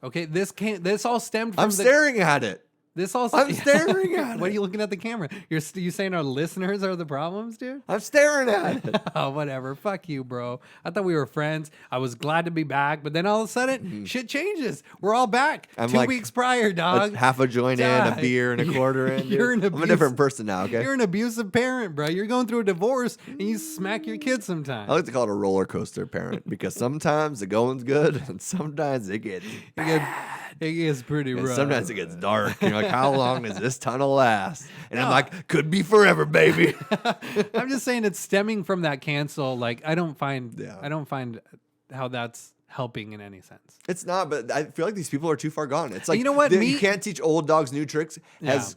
Okay, this all stemmed from I'm staring at it. This all. I'm staring at What are it. you looking at the camera? You saying our listeners are the problems, dude? I'm staring at it. Oh, whatever. Fuck you, bro. I thought we were friends. I was glad to be back, but then all of a sudden, shit changes. We're all back. I'm 2 like weeks prior, dog. Half a joint in, a Die. beer and a quarter in. You're dude. an I'm a different person now. Okay. You're an abusive parent, bro. You're going through a divorce and you smack your kids sometimes. I like to call it a roller coaster parent because sometimes the going's good and sometimes it gets It gets pretty and rough. sometimes it gets dark. You're like, how long does this tunnel last? And I'm like, could be forever, baby. I'm just saying it's stemming from that cancel. Like I don't find how that's helping in any sense. It's not, but I feel like these people are too far gone. It's like You know what? you can't teach old dogs new tricks. Yeah. As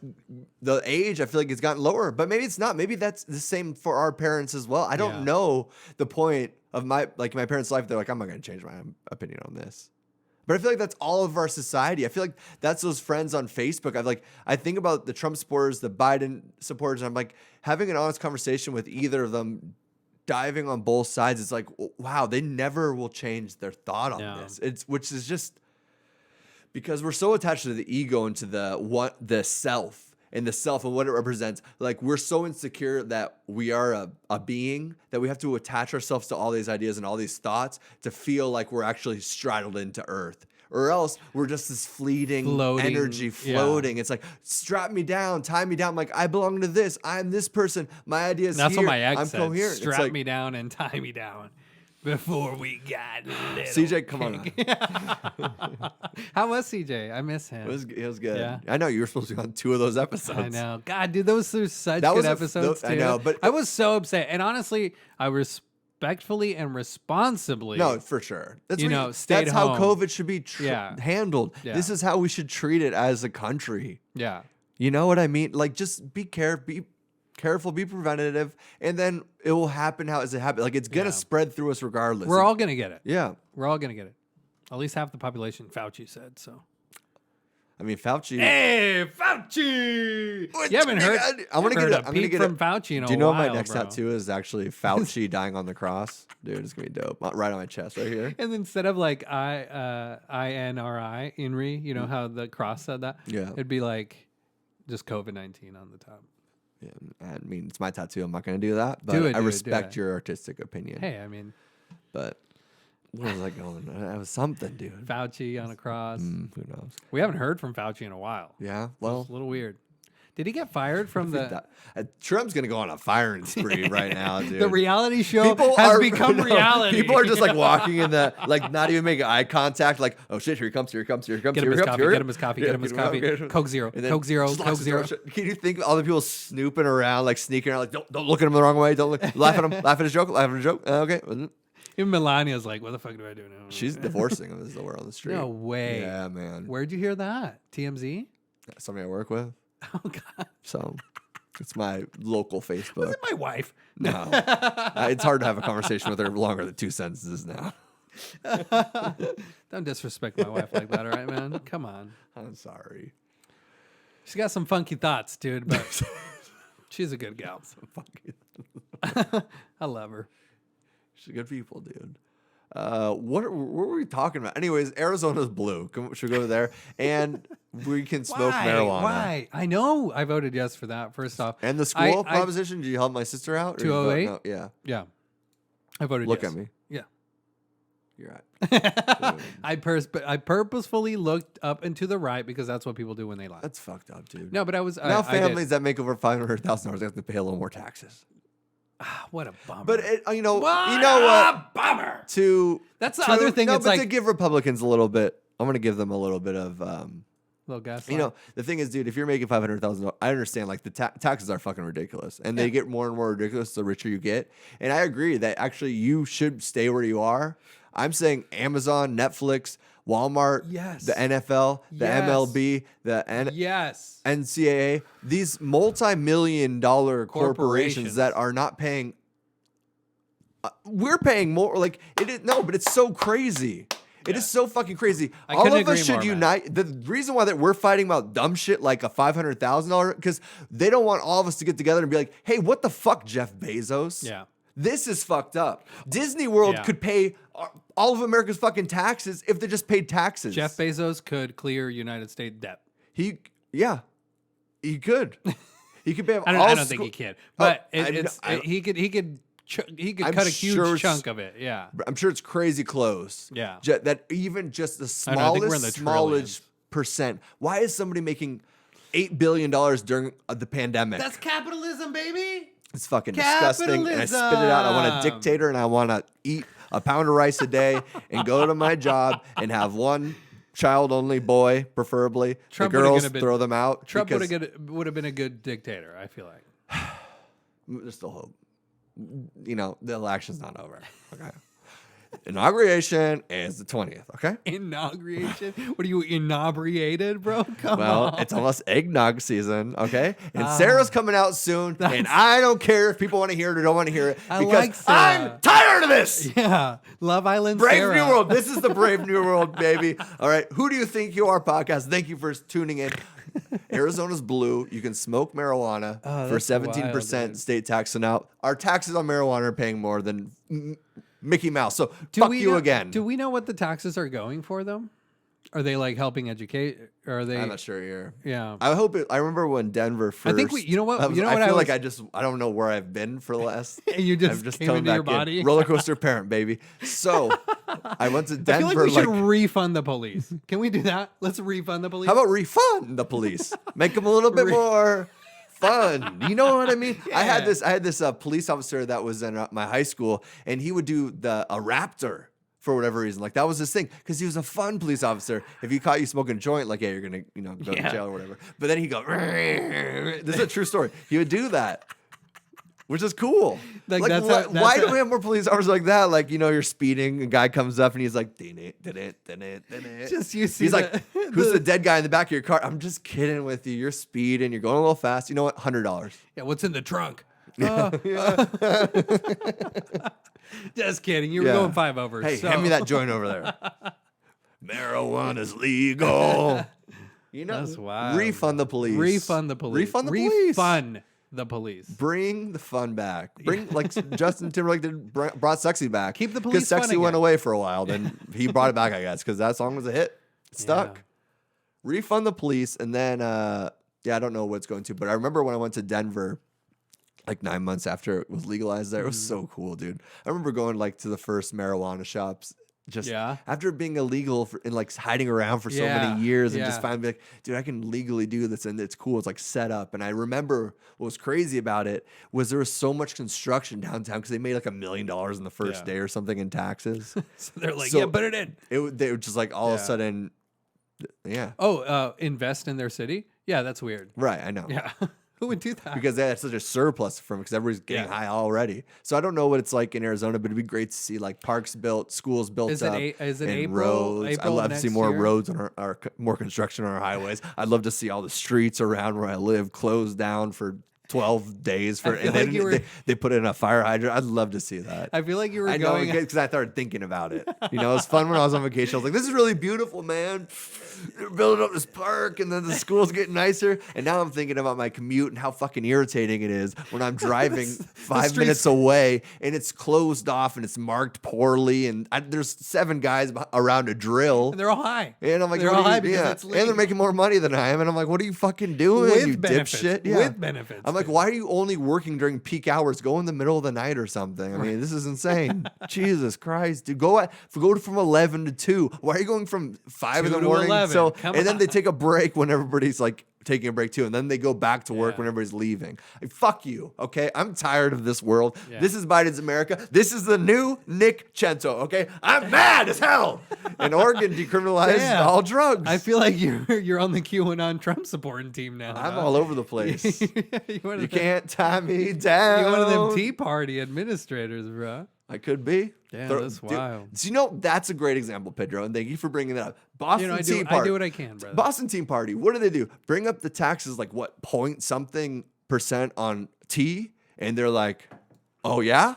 the age, I feel like it's gotten lower, but maybe it's not. Maybe that's the same for our parents as well. I don't Yeah. know the point of my parents' life. They're like, I'm not going to change my opinion on this. But I feel like that's all of our society. I feel like that's those friends on Facebook. I think about the Trump supporters, the Biden supporters, and I'm like having an honest conversation with either of them, diving on both sides. It's like, wow, they never will change their thought on this. Which is just because we're so attached to the ego and to the self and what it represents. Like we're so insecure that we are a being that we have to attach ourselves to all these ideas and all these thoughts to feel like we're actually straddled into earth. Or else we're just this fleeting energy floating. It's like, strap me down, tie me down. I'm like, I belong to this. I'm this person. My ideas That's here. what my ex I'm said. coherent. Strap me down and tie me down before we got little. CJ, come on. How was CJ? I miss him. It was good. Yeah. I know you were supposed to be on 2 of those episodes. I know. God, dude, those are such That good was episodes, I too. know, but I was so upset. And honestly, I respectfully and responsibly. no, for sure. That's You what know, stayed that's how home. COVID should be Yeah. handled. Yeah. This is how we should treat it as a country. Yeah. You know what I mean? Like, just be careful, be preventative, and then it will happen how it happens. Like, it's gonna spread through us regardless. We're all going to get it. yeah. We're all going to get it. At least half the population, Fauci said. So. I mean, Fauci. Hey, Fauci! You haven't heard. I'm gonna heard get a I'm gonna peep get from Fauci in a while. Do you know my next bro. tattoo is actually Fauci dying on the cross? Dude, it's gonna be dope. Right on my chest, right here. And instead of like INRI, INRI, you know how the cross said that? Yeah. It'd be like just COVID-19 on the top. Yeah, I mean, it's my tattoo. I'm not gonna do that, but Do it, I dude, respect do it. your artistic opinion. Hey, I mean, But where was I going? That was something, dude. Fauci on a cross. Who knows? We haven't heard from Fauci in a while. Yeah. It's Well, a little weird. Did he get fired from the Trump's gonna go on a firing spree right now, dude. the reality show has become no, reality. People are just like walking in the not even making eye contact. Like, oh shit, here he comes, here he comes, here he comes. Get him here his he comes, coffee, here. get him his coffee, get him his coffee. Coke Zero, And then Coke Zero, just Coke locks the door Zero. shut. Can you think of all the people snooping around, like sneaking around, like don't look at him the wrong way, don't look, laugh at him, laugh at his joke, laugh at his joke. Okay. Even Melania's like, what the fuck do I do now? She's divorcing him. Is the word on the street. No way. Yeah, man. Where'd you hear that? TMZ? Somebody I work with. Oh, God. So it's my local Facebook. Was it my wife? No, it's hard to have a conversation with her longer than 2 sentences now. Don't disrespect my wife like that, all right, man? Come on. I'm sorry. She's got some funky thoughts, dude, but she's a good gal. I love her. She's good people, dude. What were we talking about? Anyways, Arizona's blue. Should we go there? And we can smoke marijuana. Why? I know. I voted yes for that, first off. And the school proposition, did you help my sister out? Or did you vote 208? no? Yeah. Yeah. I voted Look yes. at me. Yeah. You're right. I purposefully looked up and to the right because that's what people do when they lie. That's fucked up, dude. No, but I was Now I did. families that make over $500,000 have to pay a little more taxes. What a bummer. But you know what what? a bummer. That's the to, other thing. No, It's but like to give Republicans a little bit. I'm gonna give them a little bit of. little gas. You know, the thing is, dude, if you're making $500,000, I understand like the taxes are fucking ridiculous, and they get more and more ridiculous the richer you get. And I agree that actually you should stay where you are. I'm saying Amazon, Netflix, Walmart, Yes. the NFL, the Yes. MLB, the yes. NCAA, these multi-million-dollar corporations that are not paying. We're paying more. Like it is but it's so crazy. It is so fucking crazy. I All couldn't of us agree should more, man. unite. The reason why that we're fighting about dumb shit like a $500,000 because they don't want all of us to get together and be like, "Hey, what the fuck, Jeff Bezos? Yeah. This is fucked up." Disney World Yeah. could pay all of America's fucking taxes if they just paid taxes. Jeff Bezos could clear United States debt. he could. He could pay off I all don't think he can, but he could I'm cut a sure huge it's- chunk of it. Yeah. I'm sure it's crazy close. Yeah. That even just the I know, I think we're in the smallest trillions. percent. Why is somebody making $8 billion during the pandemic? That's capitalism, baby. It's fucking disgusting. And I spit it out. I want a dictator and I want to eat a pound of rice a day and go to my job and have one child only boy, preferably. Trump the would've girls gonna been- throw them out. Trump because would have been a good dictator. I feel like. there's still hope. You know, the election's not over. Okay. Inauguration is the 20th. Okay. Inauguration? What are you inebriated, bro? Come Well, on. it's almost eggnog season, okay? And Sarah's coming out soon, and I don't care if people want to hear it or don't want to hear it I because like Sarah. I'm tired of this. Yeah, Love Island. Brave Sarah. New World. This is the Brave New World, baby. All right. Who do you think you are, podcast? Thank you for tuning in. Arizona's blue. You can smoke marijuana for that's 17% wild, dude. state tax. So now our taxes on marijuana are paying more than Mickey Mouse. So fuck you again. Do we know what the taxes are going for, though? Are they like helping educate? Or are they? I'm not sure here. Yeah. I hope it. I remember when Denver first. I think you know what? I feel like was- I don't know where I've been for the last. And you just came coming into your back in. body? Roller coaster parent, baby. So I went to I Denver. feel like we should refund the police. Can we do that? Let's refund the police. How about refund the police? Make them a little bit more fun. You know what I mean? I had this police officer that was in my high school, and he would do a Raptor for whatever reason. Like that was his thing because he was a fun police officer. If he caught you smoking a joint, like, yeah, you're gonna go to jail or whatever. But then he'd go. This is a true story. He would do that. Which is cool. Like, Like, that's why do we have more police officers like that? Like, you're speeding, a guy comes up and he's like, Just you see he's like, the- who's the dead guy in the back of your car? I'm just kidding with you. You're speeding. You're going a little fast. You know what? $100. Yeah, what's in the trunk? Just kidding. You were Yeah. going 5 over. Hey, so. hand me that joint over there. Marijuana's legal. That's wild. Refund the police. Refund the police. Refund the police. Refund the police. Bring the fun back. Bring like Justin Timberlake brought Sexy back. Keep the police because Sexy fun went again. away for a while. Then he brought it back, I guess, because that song was a hit. It stuck. Yeah. Refund the police, and then I don't know what's going to, but I remember when I went to Denver, like 9 months after it was legalized there. It was so cool, dude. I remember going like to the first marijuana shops. Just after being illegal and like hiding around for so many years and just finally be like, dude, I can legally do this and it's cool. It's like set up. And I remember what was crazy about it was there was so much construction downtown because they made like $1 million in the first day or something in taxes. So they're like, So yeah, put it in. They were just like all of a sudden, Invest in their city? Yeah, that's weird. Right, I know. Yeah. Who would do that? Because they had such a surplus from because everybody's getting high already. So I don't know what it's like in Arizona, but it'd be great to see like parks built, schools built Is up, it and April? roads. April I'd love to see next more year? roads on our more construction on our highways. I'd love to see all the streets around where I live closed down for 12 days for, feel and like you were- they put in a fire hydrant. I'd love to see that. I feel like you were I know going. because I started thinking about it. It was fun when I was on vacation. I was like, "This is really beautiful, man. They're building up this park, and then the school's getting nicer." And now I'm thinking about my commute and how fucking irritating it is when I'm driving 5 streets- minutes away and it's closed off and it's marked poorly, and there's 7 guys around a drill. They're all high. And I'm like, they're what all are you- high because it's and they're legal. making more money than I am. And I'm like, what are you fucking doing, you with benefits. dipshit? Yeah. With benefits. I'm like, why are you only working during peak hours? Go in the middle of the night or something. I mean, this is insane. Jesus Christ, dude. Go from 11 to 2. Why are you going from 5 in the 2 to morning? 11. Then they take a break when everybody's like taking a break too, and then they go back to work when everybody's leaving. Like, fuck you, okay? I'm tired of this world. Yeah. This is Biden's America. This is the new Nick Chento, okay? I'm mad as hell. And Oregon decriminalized all drugs. I feel like you're on the QAnon Trump supporting team now. I'm all over the place. you You can't tie me down. You're one of them Tea Party administrators, bro. I could be. Yeah, that's wild. So, you know, that's a great example, Pedro, and thank you for bringing that up. Boston Tea Party. I do what I can, brother. Boston Tea Party. What do they do? Bring up the taxes like what, point something % on tea, and they're like, "Oh yeah,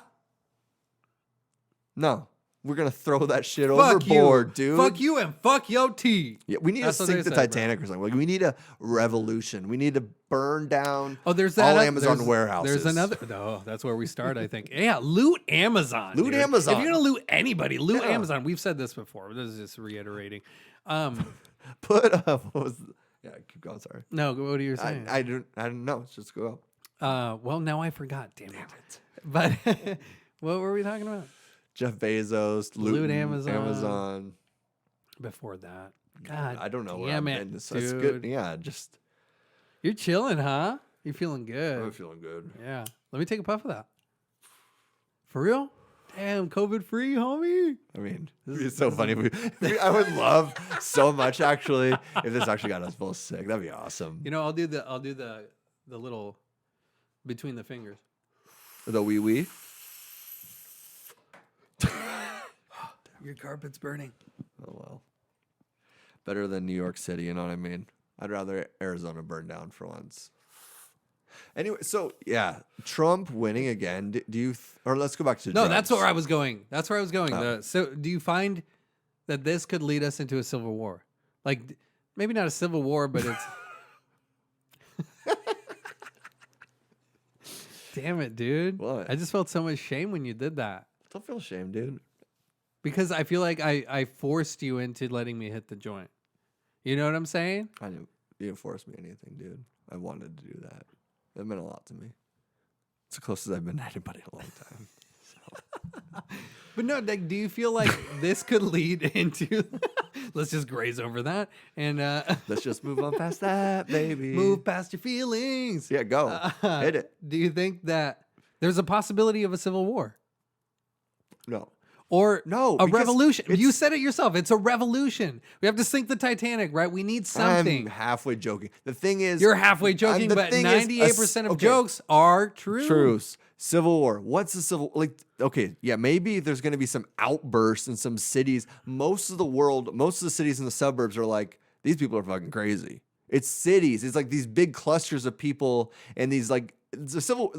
no, we're gonna throw that shit overboard, dude. Fuck you and fuck your tea." Yeah, we need That's to what they sink the say, Titanic or something. Like, we need a revolution. We need to burn down There's that. all Amazon warehouses. There's another. No, that's where we start, I think. Yeah, loot Amazon. Loot dude. Amazon. If you're gonna loot anybody, loot Yeah. Amazon. We've said this before. This is just reiterating. Put up. What was? Yeah, keep going. Sorry. No, what are you saying? I don't know. Let's just go up. Well, now I forgot. Damn it. But what were we talking about Jeff Bezos, Loot Amazon. Amazon. Before that? God, I don't know where damn I'm it, in. So it's good. dude. Yeah, just You're chilling, huh? You're feeling good. I'm feeling good. Yeah. Let me take a puff of that. For real? Damn, COVID free, homie. I mean, this is so funny. I would love so much actually if this actually got us both sick. That'd be awesome. You know, I'll do the little between the fingers. The wee wee. Your carpet's burning. Oh well. Better than New York City, you know what I mean? I'd rather Arizona burn down for once. Anyway, so yeah, Trump winning again. Do you or let's go back to No, drugs. that's where I was going. Oh. So, do you find that this could lead us into a civil war? Like, maybe not a civil war, but it's. Damn it, dude! What? I just felt so much shame when you did that Don't feel ashamed, dude. because I feel like I forced you into letting me hit the joint. You know what I'm saying? You didn't force me anything, dude. I wanted to do that. It meant a lot to me. It's the closest I've been to anybody in a long time. So. But no, like, do you feel like this could lead into? Let's just graze over that and Let's just move on past that, baby. move past your feelings. Yeah, go. Hit it. Do you think that there's a possibility of a civil war No. or No, a because revolution? You it's- said it yourself. It's a revolution. We have to sink the Titanic, right? We need something. I'm halfway joking. The thing is, You're halfway joking, the but thing is, 98% of okay, jokes are true. Truce. Civil war. What's the civil? Like, okay, yeah, maybe there's going to be some outbursts in some cities. Most of the cities in the suburbs are like, these people are fucking crazy. It's cities. It's like these big clusters of people, and these like the civil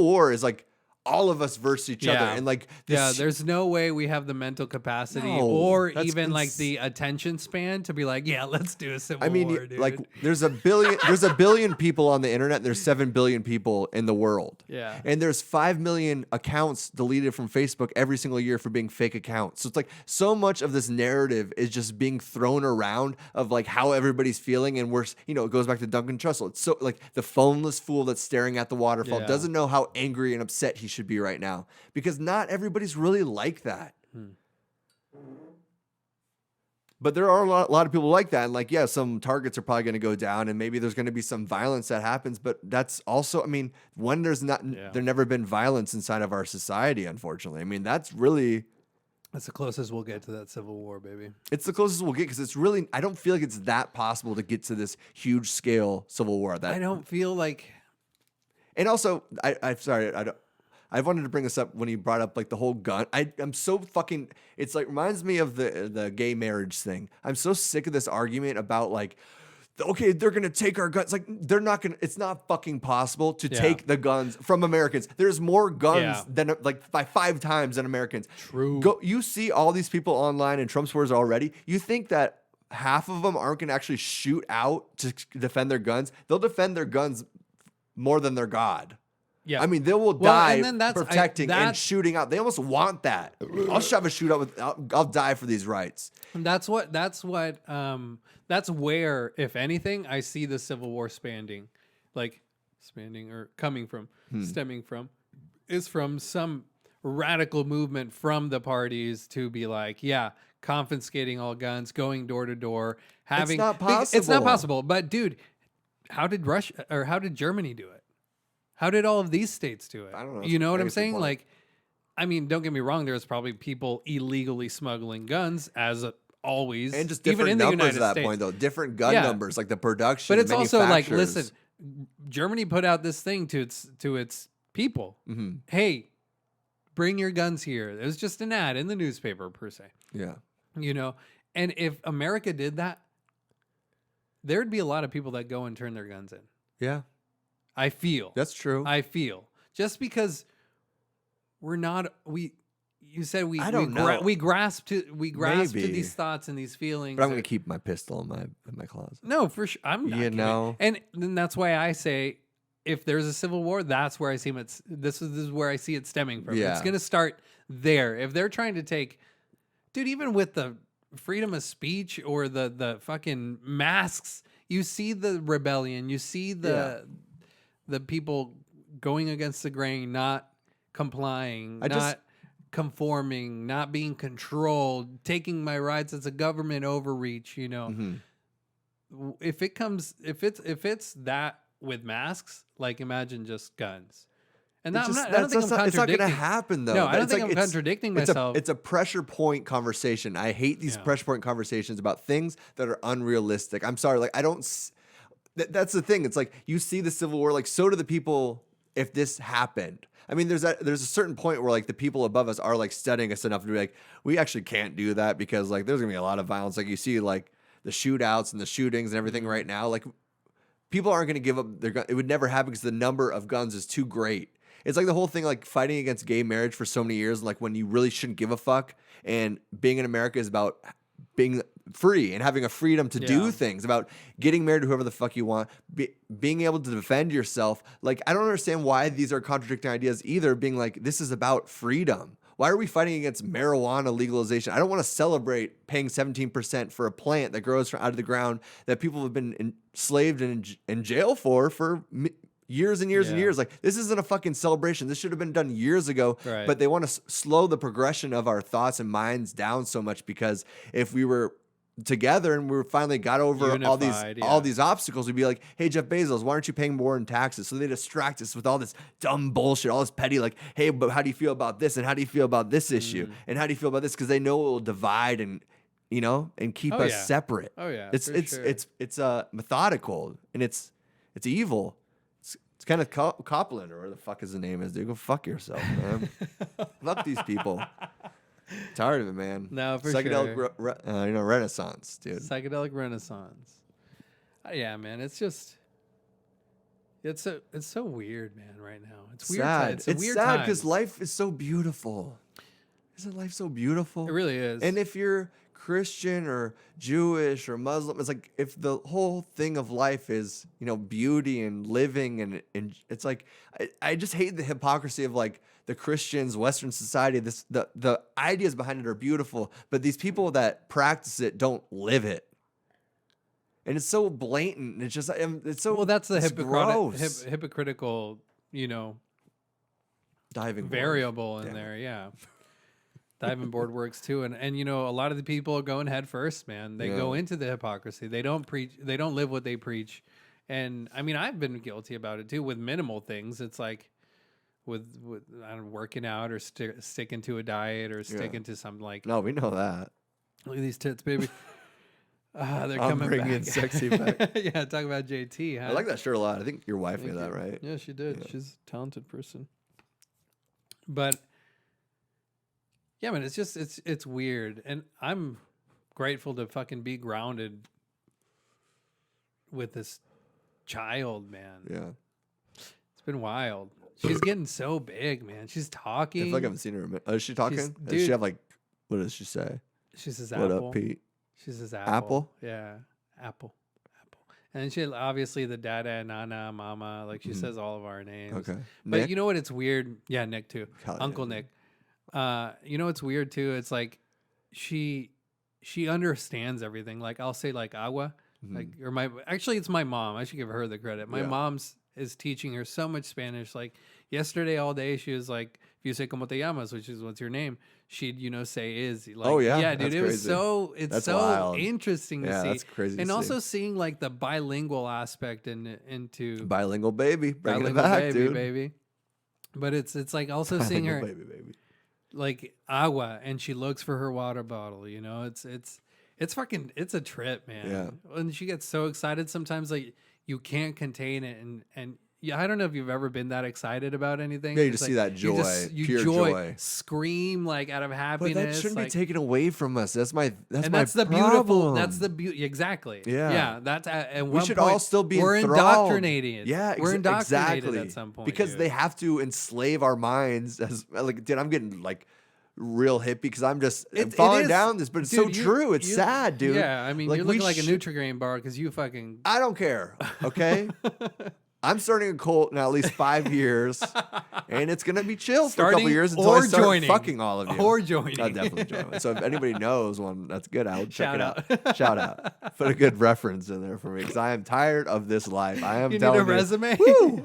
war is like all of us versus each other, and like this, Yeah, there's no way we have the mental capacity No, or that's even like the attention span to be like, yeah, let's do a civil war, dude. like there's a billion people on the internet. There's 7 billion people in the world. Yeah. And there's 5 million accounts deleted from Facebook every single year for being fake accounts. So it's like so much of this narrative is just being thrown around of like how everybody's feeling. And it goes back to Duncan Trussell. It's so like the phoneless fool that's staring at the waterfall Yeah. doesn't know how angry and upset he should be right now, because not everybody's really like that. But there are a lot of people like that. And like, yeah, some targets are probably going to go down and maybe there's going to be some violence that happens. But that's also, I mean, when there's never been violence inside of our society, unfortunately. I mean, that's the closest we'll get to that civil war, baby. it's the closest we'll get, because it's really, I don't feel like it's that possible to get to this huge scale civil war. I don't feel like. And also, I wanted to bring this up when he brought up like the whole gun. I'm so fucking. It's like reminds me of the gay marriage thing. I'm so sick of this argument about like, okay, they're gonna take our guns. Like they're not gonna. It's not fucking possible to take the guns from Americans. There's more guns than like by 5 times than Americans. True. You see all these people online in Trump supporters already. You think that half of them aren't gonna actually shoot out to defend their guns? They'll defend their guns more than their God. Yeah. I mean, they will die and then protecting and shooting out. They almost want that. I'll shove a shootout I'll die for these rights. That's where, if anything, I see the Civil War expanding. Like, coming from, stemming from, is from some radical movement from the parties to be like, yeah, confiscating all guns, going door to door, having. not possible. It's not possible. But dude, how did Germany do it? How did all of these states do it? I don't know. You know what I'm That's a saying? good point. Like, I mean, don't get me wrong. There's probably people illegally smuggling guns, as always, And just even different in the numbers United at that States. point, though. Different gun Yeah. numbers, like the production. But it's the also like, manufacturers. listen, Germany put out this thing to its people. Mm-hmm. Hey, bring your guns here. It was just an ad in the newspaper per se. Yeah. You know, and if America did that, there'd be a lot of people that go and turn their guns in. Yeah. I feel. That's true. I feel. Just because we're not you said we I don't know. we grasp to Maybe. these thoughts and these feelings. But I'm going to keep my pistol in my closet. No, for sure. I'm not You kidding. know? And then that's why I say, if there's a civil war, that's where I see it. This is where I see it stemming from. Yeah. It's going to start there. If they're trying to take, dude, even with the freedom of speech or the fucking masks, you see the rebellion. You see the people going against the grain, not complying, not conforming, not being controlled, taking my rights as a government overreach. You know, Mm-hmm. if it's that with masks, like imagine just guns. And that, I don't think I'm contradicting. It's not going to happen, though. No, I don't It's think like- I'm contradicting myself. It's a pressure point conversation. I hate these pressure point conversations about things that are unrealistic. I'm sorry. Like, I don't... That's the thing. It's like, you see the Civil War, like, so do the people if this happened. I mean, there's a certain point where, like, the people above us are, like, studying us enough to be like, we actually can't do that because, like, there's going to be a lot of violence. Like, you see, like, the shootouts and the shootings and everything right now. Like, people aren't going to give up their gun. It would never happen because the number of guns is too great. It's like the whole thing, like, fighting against gay marriage for so many years, and, like, when you really shouldn't give a fuck. And being in America is about being free and having a freedom to do things, about getting married to whoever the fuck you want, being able to defend yourself. Like, I don't understand why these are contradicting ideas either, being like, this is about freedom. Why are we fighting against marijuana legalization? I don't want to celebrate paying 17% for a plant that grows out of the ground that people have been enslaved and in jail for years and years and years. Like, this isn't a fucking celebration. This should have been done years ago. Right. But they want to slow the progression of our thoughts and minds down so much, because if we were together and we finally got over Unified, all these obstacles, we'd be like, hey, Jeff Bezos, why aren't you paying more in taxes? So they distract us with all this dumb bullshit, all this petty, like, hey, but how do you feel about this? And how do you feel about this issue? And how do you feel about this? Because they know it will divide and, you know, and keep us separate. Oh yeah, It's for sure. it's methodical, and it's evil. It's kind of Copland, or whatever the fuck his name is, dude. Go fuck yourself, man. Fuck these people. Tired of it, man. No, for Psychedelic sure. renaissance, dude. Psychedelic renaissance. Yeah, man. It's just it's so weird, man. Right now, it's weird. Sad. It's It's weird sad times. because life is so beautiful. Isn't life so beautiful? It really is. And if you're Christian or Jewish or Muslim, it's like, if the whole thing of life is, you know, beauty and living, and it's like, I just hate the hypocrisy of, like, the Christians, Western society. The ideas behind it are beautiful, but these people that practice it don't live it. And it's so blatant. And it's just, it's so, well, that's the it's gross. hypocritical, you know, Diving board. variable in Damn there. Yeah. Diving board works too. And you know, a lot of the people are going head first, man. They go into the hypocrisy. They don't live what they preach. And I mean, I've been guilty about it too with minimal things. It's like with I don't know, working out or sticking to a diet or sticking to something like, No, we know that. look at these tits, baby. They're I'm coming bringing back. sexy back. Yeah, talk about JT. Huh? I like that shirt a lot. I think your wife Thank made that, you. right? Yeah, she did. Yeah. She's a talented person. But yeah, man, it's weird, and I'm grateful to fucking be grounded with this child, man. Yeah. It's been wild. She's getting so big, man. She's I talking. feel like I haven't seen her. Is she talking? Does dude- she have, like, what does she say? She says What apple. up, Pete? She says apple. Apple? Yeah, apple. And she obviously the dada, nana, mama, like she says all of our names. Okay. But Nick? you know what? It's weird. Yeah, Nick too. Hell yeah, Uncle Nick. Nick. You know what's weird too? It's like she understands everything. Like I'll say like agua, like or actually it's my mom. I should give her the credit. My Yeah. mom's is teaching her so much Spanish. Like yesterday all day, she was like, if you say como te llamas, which is what's your name, she'd, say is. Like, Oh, yeah? Yeah, dude. That's It was crazy. it's That's so wild. interesting to see. That's crazy to And see. also seeing like the bilingual aspect into Bilingual baby. Bringing it bilingual back, dude. baby. But it's like also seeing Bilingual her baby. like agua, and she looks for her water bottle. It's fucking, it's a trip, man. Yeah. When she gets so excited, sometimes like you can't contain it, and yeah, I don't know if you've ever been that excited about anything. Yeah, you It's just like, see that joy, you pure joy. scream like out of But happiness. that shouldn't like, be taken away from us. That's my and my that's the problem. beautiful. That's the beauty. Exactly. Yeah. Yeah. That's at We one should point, all still be we're enthralled. indoctrinated. Yeah, we're indoctrinated exactly. at some point because dude. they have to enslave our minds. As like, dude, I'm getting like real hippie because I'm just It falling is- down this, but it's dude, so true. It's you- sad, dude. Yeah, I mean, Like, you're we looking like a should- Nutri-Grain bar because you fucking. I don't care. Okay. I'm starting a cult now, at least 5 years, and it's gonna be chill for a couple Starting years until or I start joining. fucking all of you. Or joining. I'll definitely join. So if anybody knows one, that's good. I would check Shout it out. Shout out. Put a good reference in there for me because I am tired of this life. I am You need telling a resume. Woo,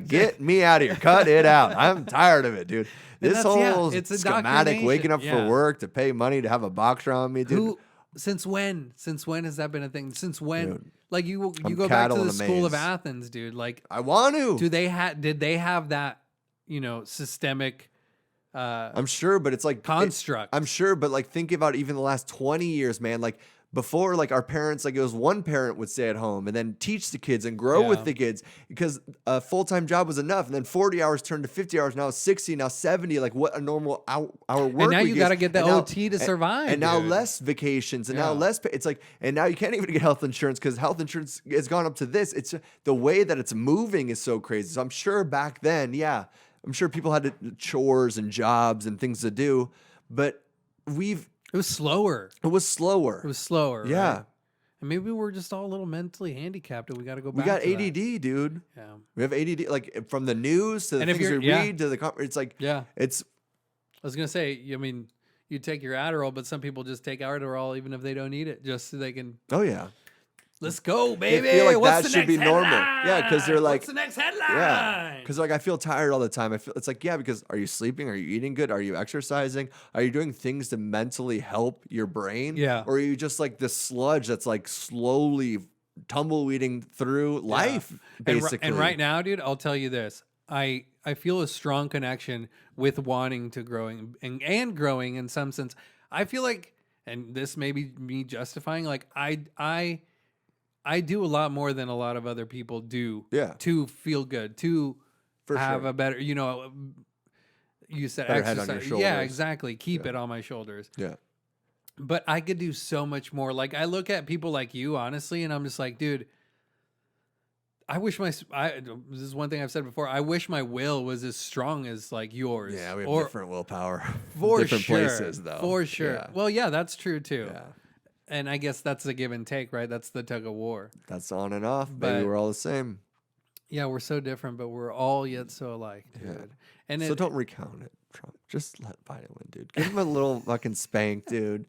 get me out of here. Cut it out. I'm tired of it, dude. This that's- yeah, whole it's schematic, waking up indoctrination. for work to pay money to have a box around me, dude. Who? Since when? Since when has that been a thing? Since when? Dude, like you I'm go back cattle to in the a school of maze. Athens, dude. Like, I want to. did they have that? Systemic. I'm sure, but it's like Construct. I'm sure, but like think about even the last 20 years, man. Like before, like our parents, like it was one parent would stay at home and then teach the kids and grow Yeah. with the kids because a full-time job was enough. And then 40 hours turned to 50 hours. Now it's 60, now 70. Like what a normal hour work. And now week you is. got to get the And now- OT to survive. And now dude. less vacations and now Yeah. less. It's like, and now you can't even get health insurance because health insurance has gone up to this. It's the way that it's moving is so crazy. So I'm sure back then, yeah, I'm sure people had chores and jobs and things to do, but It was slower. it was slower. It was slower. Yeah. Right? And maybe we're just all a little mentally handicapped, and we got to go back. We got to that. ADD, dude. Yeah. We have ADD, like from the news to the And if things we you're- yeah. read to the. It's like Yeah. it's I was gonna say. I mean, you take your Adderall, but some people just take Adderall even if they don't need it, just so they can. oh yeah, Let's go, I baby. feel like What's that the should next be normal. headline? Yeah, because they're like What's the next headline? yeah, because like I feel tired all the time. I feel it's like yeah, because are you sleeping? Are you eating good? Are you exercising? Are you doing things to mentally help your brain? Yeah. or are you just like this sludge that's like slowly tumbleweeding through life, basically? And right now, dude, I'll tell you this. I feel a strong connection with wanting to growing and growing in some sense. I feel like, and this may be me justifying, like I do a lot more than a lot of other people do. Yeah. To feel good, to For have sure. a better, you said Better head on exercise. your Yeah, shoulders. exactly. Keep it on my shoulders. Yeah. But I could do so much more. Like I look at people like you, honestly, and I'm just like, dude, I wish this is one thing I've said before. I wish my will was as strong as like yours. Yeah, we have or different willpower. for different sure, places, though. For sure. Yeah. Well, yeah, that's true too. Yeah. And I guess that's the give and take, right? That's the tug of war. That's on and off. Maybe But- we're all the same. Yeah, we're so different, but we're all yet so alike, dude. Yeah. And So don't recount it, Trump. Just let Biden win, dude. Give him a little fucking spank, dude.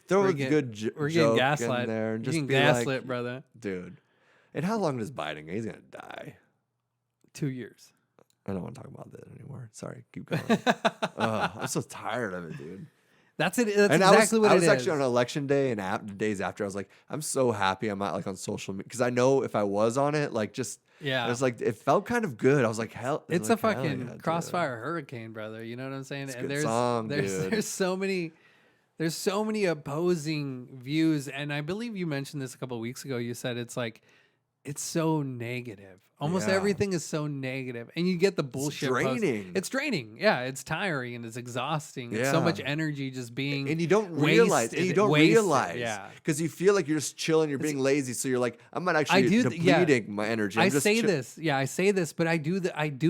Throw We're a getting- good we're getting joke gaslit. in there and You're just getting be gaslit, like, brother. dude. And how long does Biden get? He's gonna die. 2 years. I don't want to talk about that anymore. Sorry, keep going. I'm so tired of it, dude. That's it. That's And exactly what I it was is. actually on election day and days after. I was like, I'm so happy I'm not like on social media because I know if I was on it, like just Yeah. it was like it felt kind of good. I was like, hell, It's like, a hell fucking yeah, dude. crossfire hurricane, brother. You know what I'm saying? It's a And good song, there's dude. there's so many opposing views, and I believe you mentioned this a couple of weeks ago. You said it's like it's so negative. Almost Yeah. everything is so negative, and you get the bullshit. posts. draining. It's draining. Yeah, it's tiring and it's exhausting. It's so Yeah. much energy just being. And you don't realize, wasted, yeah. because you feel like you're just chilling, you're being lazy, so you're like, I'm not actually do yeah. depleting my energy. I'm I just say this, I say this, but I do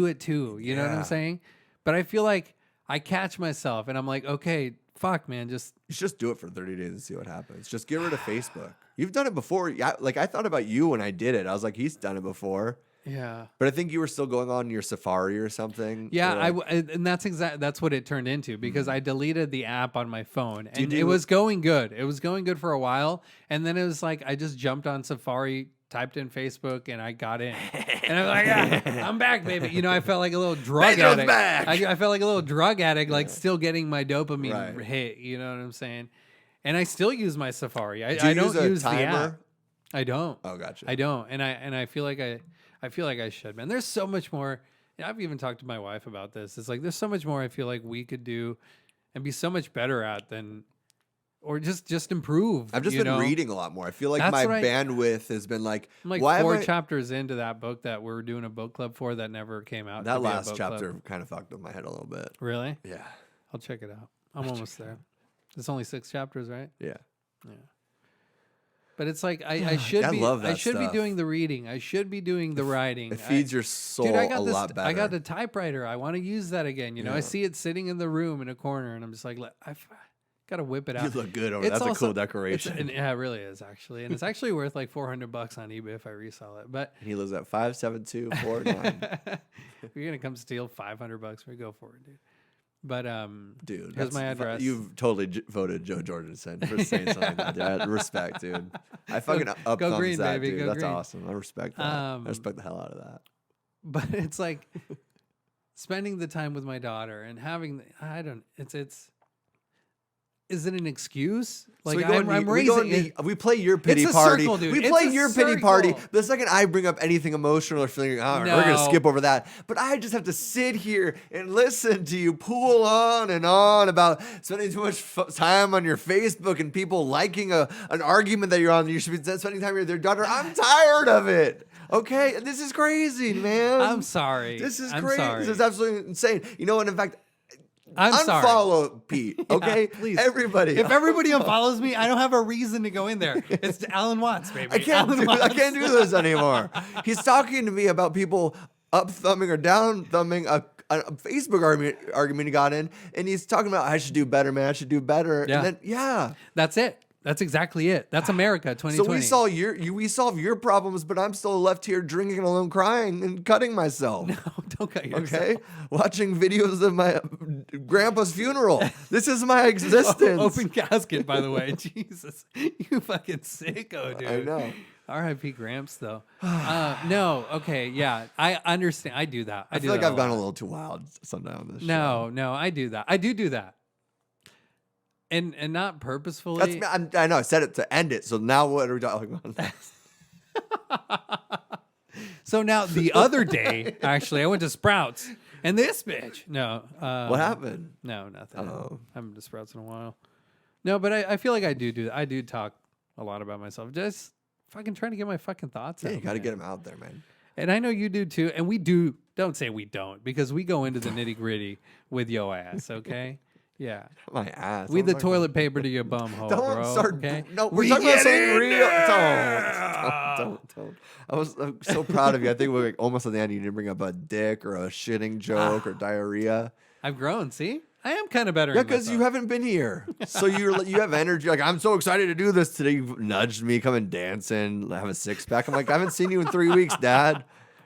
it too. You know what I'm Yeah. saying? But I feel like I catch myself, and I'm like, okay, fuck, man, just You should just do it for 30 days and see what happens. Just get rid of Facebook. You've done it before. Yeah, like I thought about you when I did it. I was like, he's done it before. yeah. But I think you were still going on your Safari or something. Yeah, Or like- and that's what it turned into because I deleted the app on my phone and you it do- was going good. It was going good for a while, and then it was like I just jumped on Safari typed in Facebook, and I got in. And I'm like, I'm back, baby. You know, I felt like a little drug Pedro's addict. back. I felt like a little drug addict, like still getting my dopamine Right. hit. You know what I'm saying? And I still use my Safari. I Do you don't use a use the app. timer? I don't. Oh, gotcha. I don't. And I feel like I should, man. There's so much more. I've even talked to my wife about this. It's like there's so much more I feel like we could do and be so much better at than, or just improve. I've just been reading a lot more. I feel like That's my what bandwidth has been like, I'm like why 4 am I... chapters into that book that we're doing a book club for that never came out. That to be a last book chapter club. kind of fucked up my head a little bit. Really? Yeah. I'll check it out. I'm almost there. It's only 6 chapters, right? Yeah. Yeah. But it's like I should I be love that I should stuff. be doing the reading. I should be doing the writing. It feeds your soul Dude, I got a this, lot better. I got the typewriter. I want to use that again. You know, I Yeah. see it sitting in the room in a corner, and I'm just like, I got to whip it out. You look good over It's That's a also- cool decoration. Yeah, it really is actually, and it's actually worth like $400 on eBay if I resell it. But He lives at 57249. if you're gonna come steal $500 for it, go for it, dude. But Dude, here's my address. You've totally voted Joe Jorgensen for saying something like that. Dude. I respect, dude. I fucking up go thumbs green, that, baby, dude. go That's green. awesome. I respect that. I respect the hell out of that. But it's like spending the time with my daughter and having is it an excuse? Like I'm raising it. We play your pity It's a party. circle, dude. We It's play a your pity party. circle. The second I bring up anything emotional or feeling, we're No. gonna skip over that. But I just have to sit here and listen to you pool on and on about spending too much time on your Facebook and people liking an argument that you're on. You should be spending time with their daughter. I'm tired of it. Okay, this is crazy, man. I'm sorry. This is I'm crazy. sorry. This is absolutely insane. You know what? In fact, I'm sorry. unfollow Pete. Okay, please. everybody. If everybody unfollows me, I don't have a reason to go in there. It's Alan Watts, baby. I can't do this anymore. He's talking to me about people up thumbing or down thumbing a Facebook argument he got in, and he's talking about I should do better, man. I should do better. Yeah. And then That's it. That's exactly it. That's America 2020. So we solve your problems, but I'm still left here drinking alone, crying and cutting myself. No, don't cut yourself. Okay, watching videos of my grandpa's funeral. This is my existence. Open casket, by the way. Jesus, you fucking sicko, dude. I know. R.I.P. Gramps, though. No, okay, yeah, I understand. I do that. I feel like I've gone a little too wild sometime on this show. No, I do that. I do that, and not purposefully. I know. I said it to end it. So now what are we talking about? So now the other day, actually, I went to Sprouts, and this bitch. No. What happened? No, nothing. Oh. I haven't been to Sprouts in a while. No, but I feel like I do that. I do talk a lot about myself. Just fucking trying to get my fucking thoughts out. Yeah, you got to man. get them out there, man. And I know you do too. And we do. Don't say we don't, because we go into the nitty gritty with yo ass. Okay. Yeah. My ass. We Oh the my toilet paper to your bum hole, God. Don't bro. start. Okay. No, we're We talking about get something in real. there. Don't. I'm so proud of you. I think we're like almost at the end. You didn't bring up a dick or a shitting joke or diarrhea. I've grown. See, I am kind of better. Yeah, because you haven't been here, so you have energy. Like I'm so excited to do this today. You nudged me, come and dancing, have a 6-pack. I'm like, I haven't seen you in 3 weeks, Dad.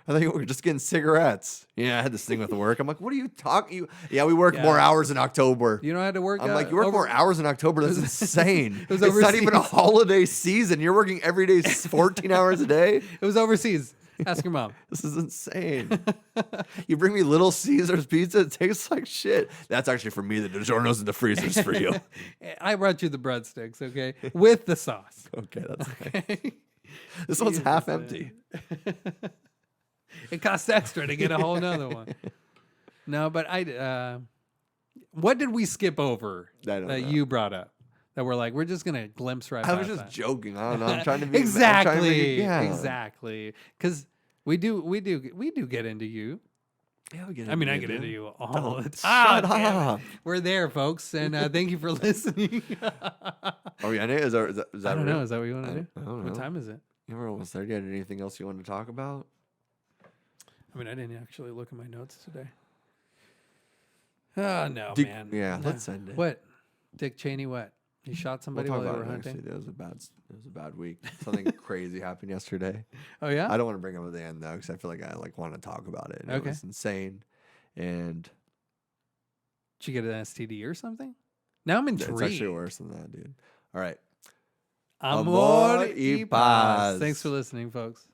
I thought you were just getting cigarettes. Yeah, I had this thing with work. I'm like, what are you talking? Yeah, we work more hours in October. You know how to work. I'm like, you work more hours in October. That's insane. was It's not even a overseas. holiday season. You're working every day 14 hours a day. It was overseas. Ask your mom. This is insane. You bring me Little Caesars pizza. It tastes like shit. That's actually for me. The DiGiorno's in the freezer's for you. I brought you the breadsticks, okay, with the sauce. Okay, that's okay. This one's half empty. It costs extra to get a whole nother one. No, but what did we skip over I don't know. you brought up? That we're like, we're just gonna glimpse right. I was past just that. joking. I don't know. I'm trying to be Exactly. Because we do get into you. Yeah, we get I mean, I into get it, into dude. you all the Shut time. Damn it. up. We're there, folks, and thank you for listening. Oh yeah, is that I don't real? know. Is that what you want to do? I don't What know. time is it? Yeah, we're almost there. Do you have anything else you want to talk about? I mean, I didn't actually look at my notes today. Oh no, Dick- man. yeah, No. let's end it. What? Dick Cheney? What? He shot somebody We'll while talk they were about it next hunting. week. It was a bad week. Something crazy happened yesterday. Oh yeah. I don't want to bring up at the end though, because I feel like I want to talk about it. And Okay. It was insane, and Did you get an STD or something? Now I'm intrigued. it's actually worse than that, dude. All right. Amor y y paz. paz. Thanks for listening, folks.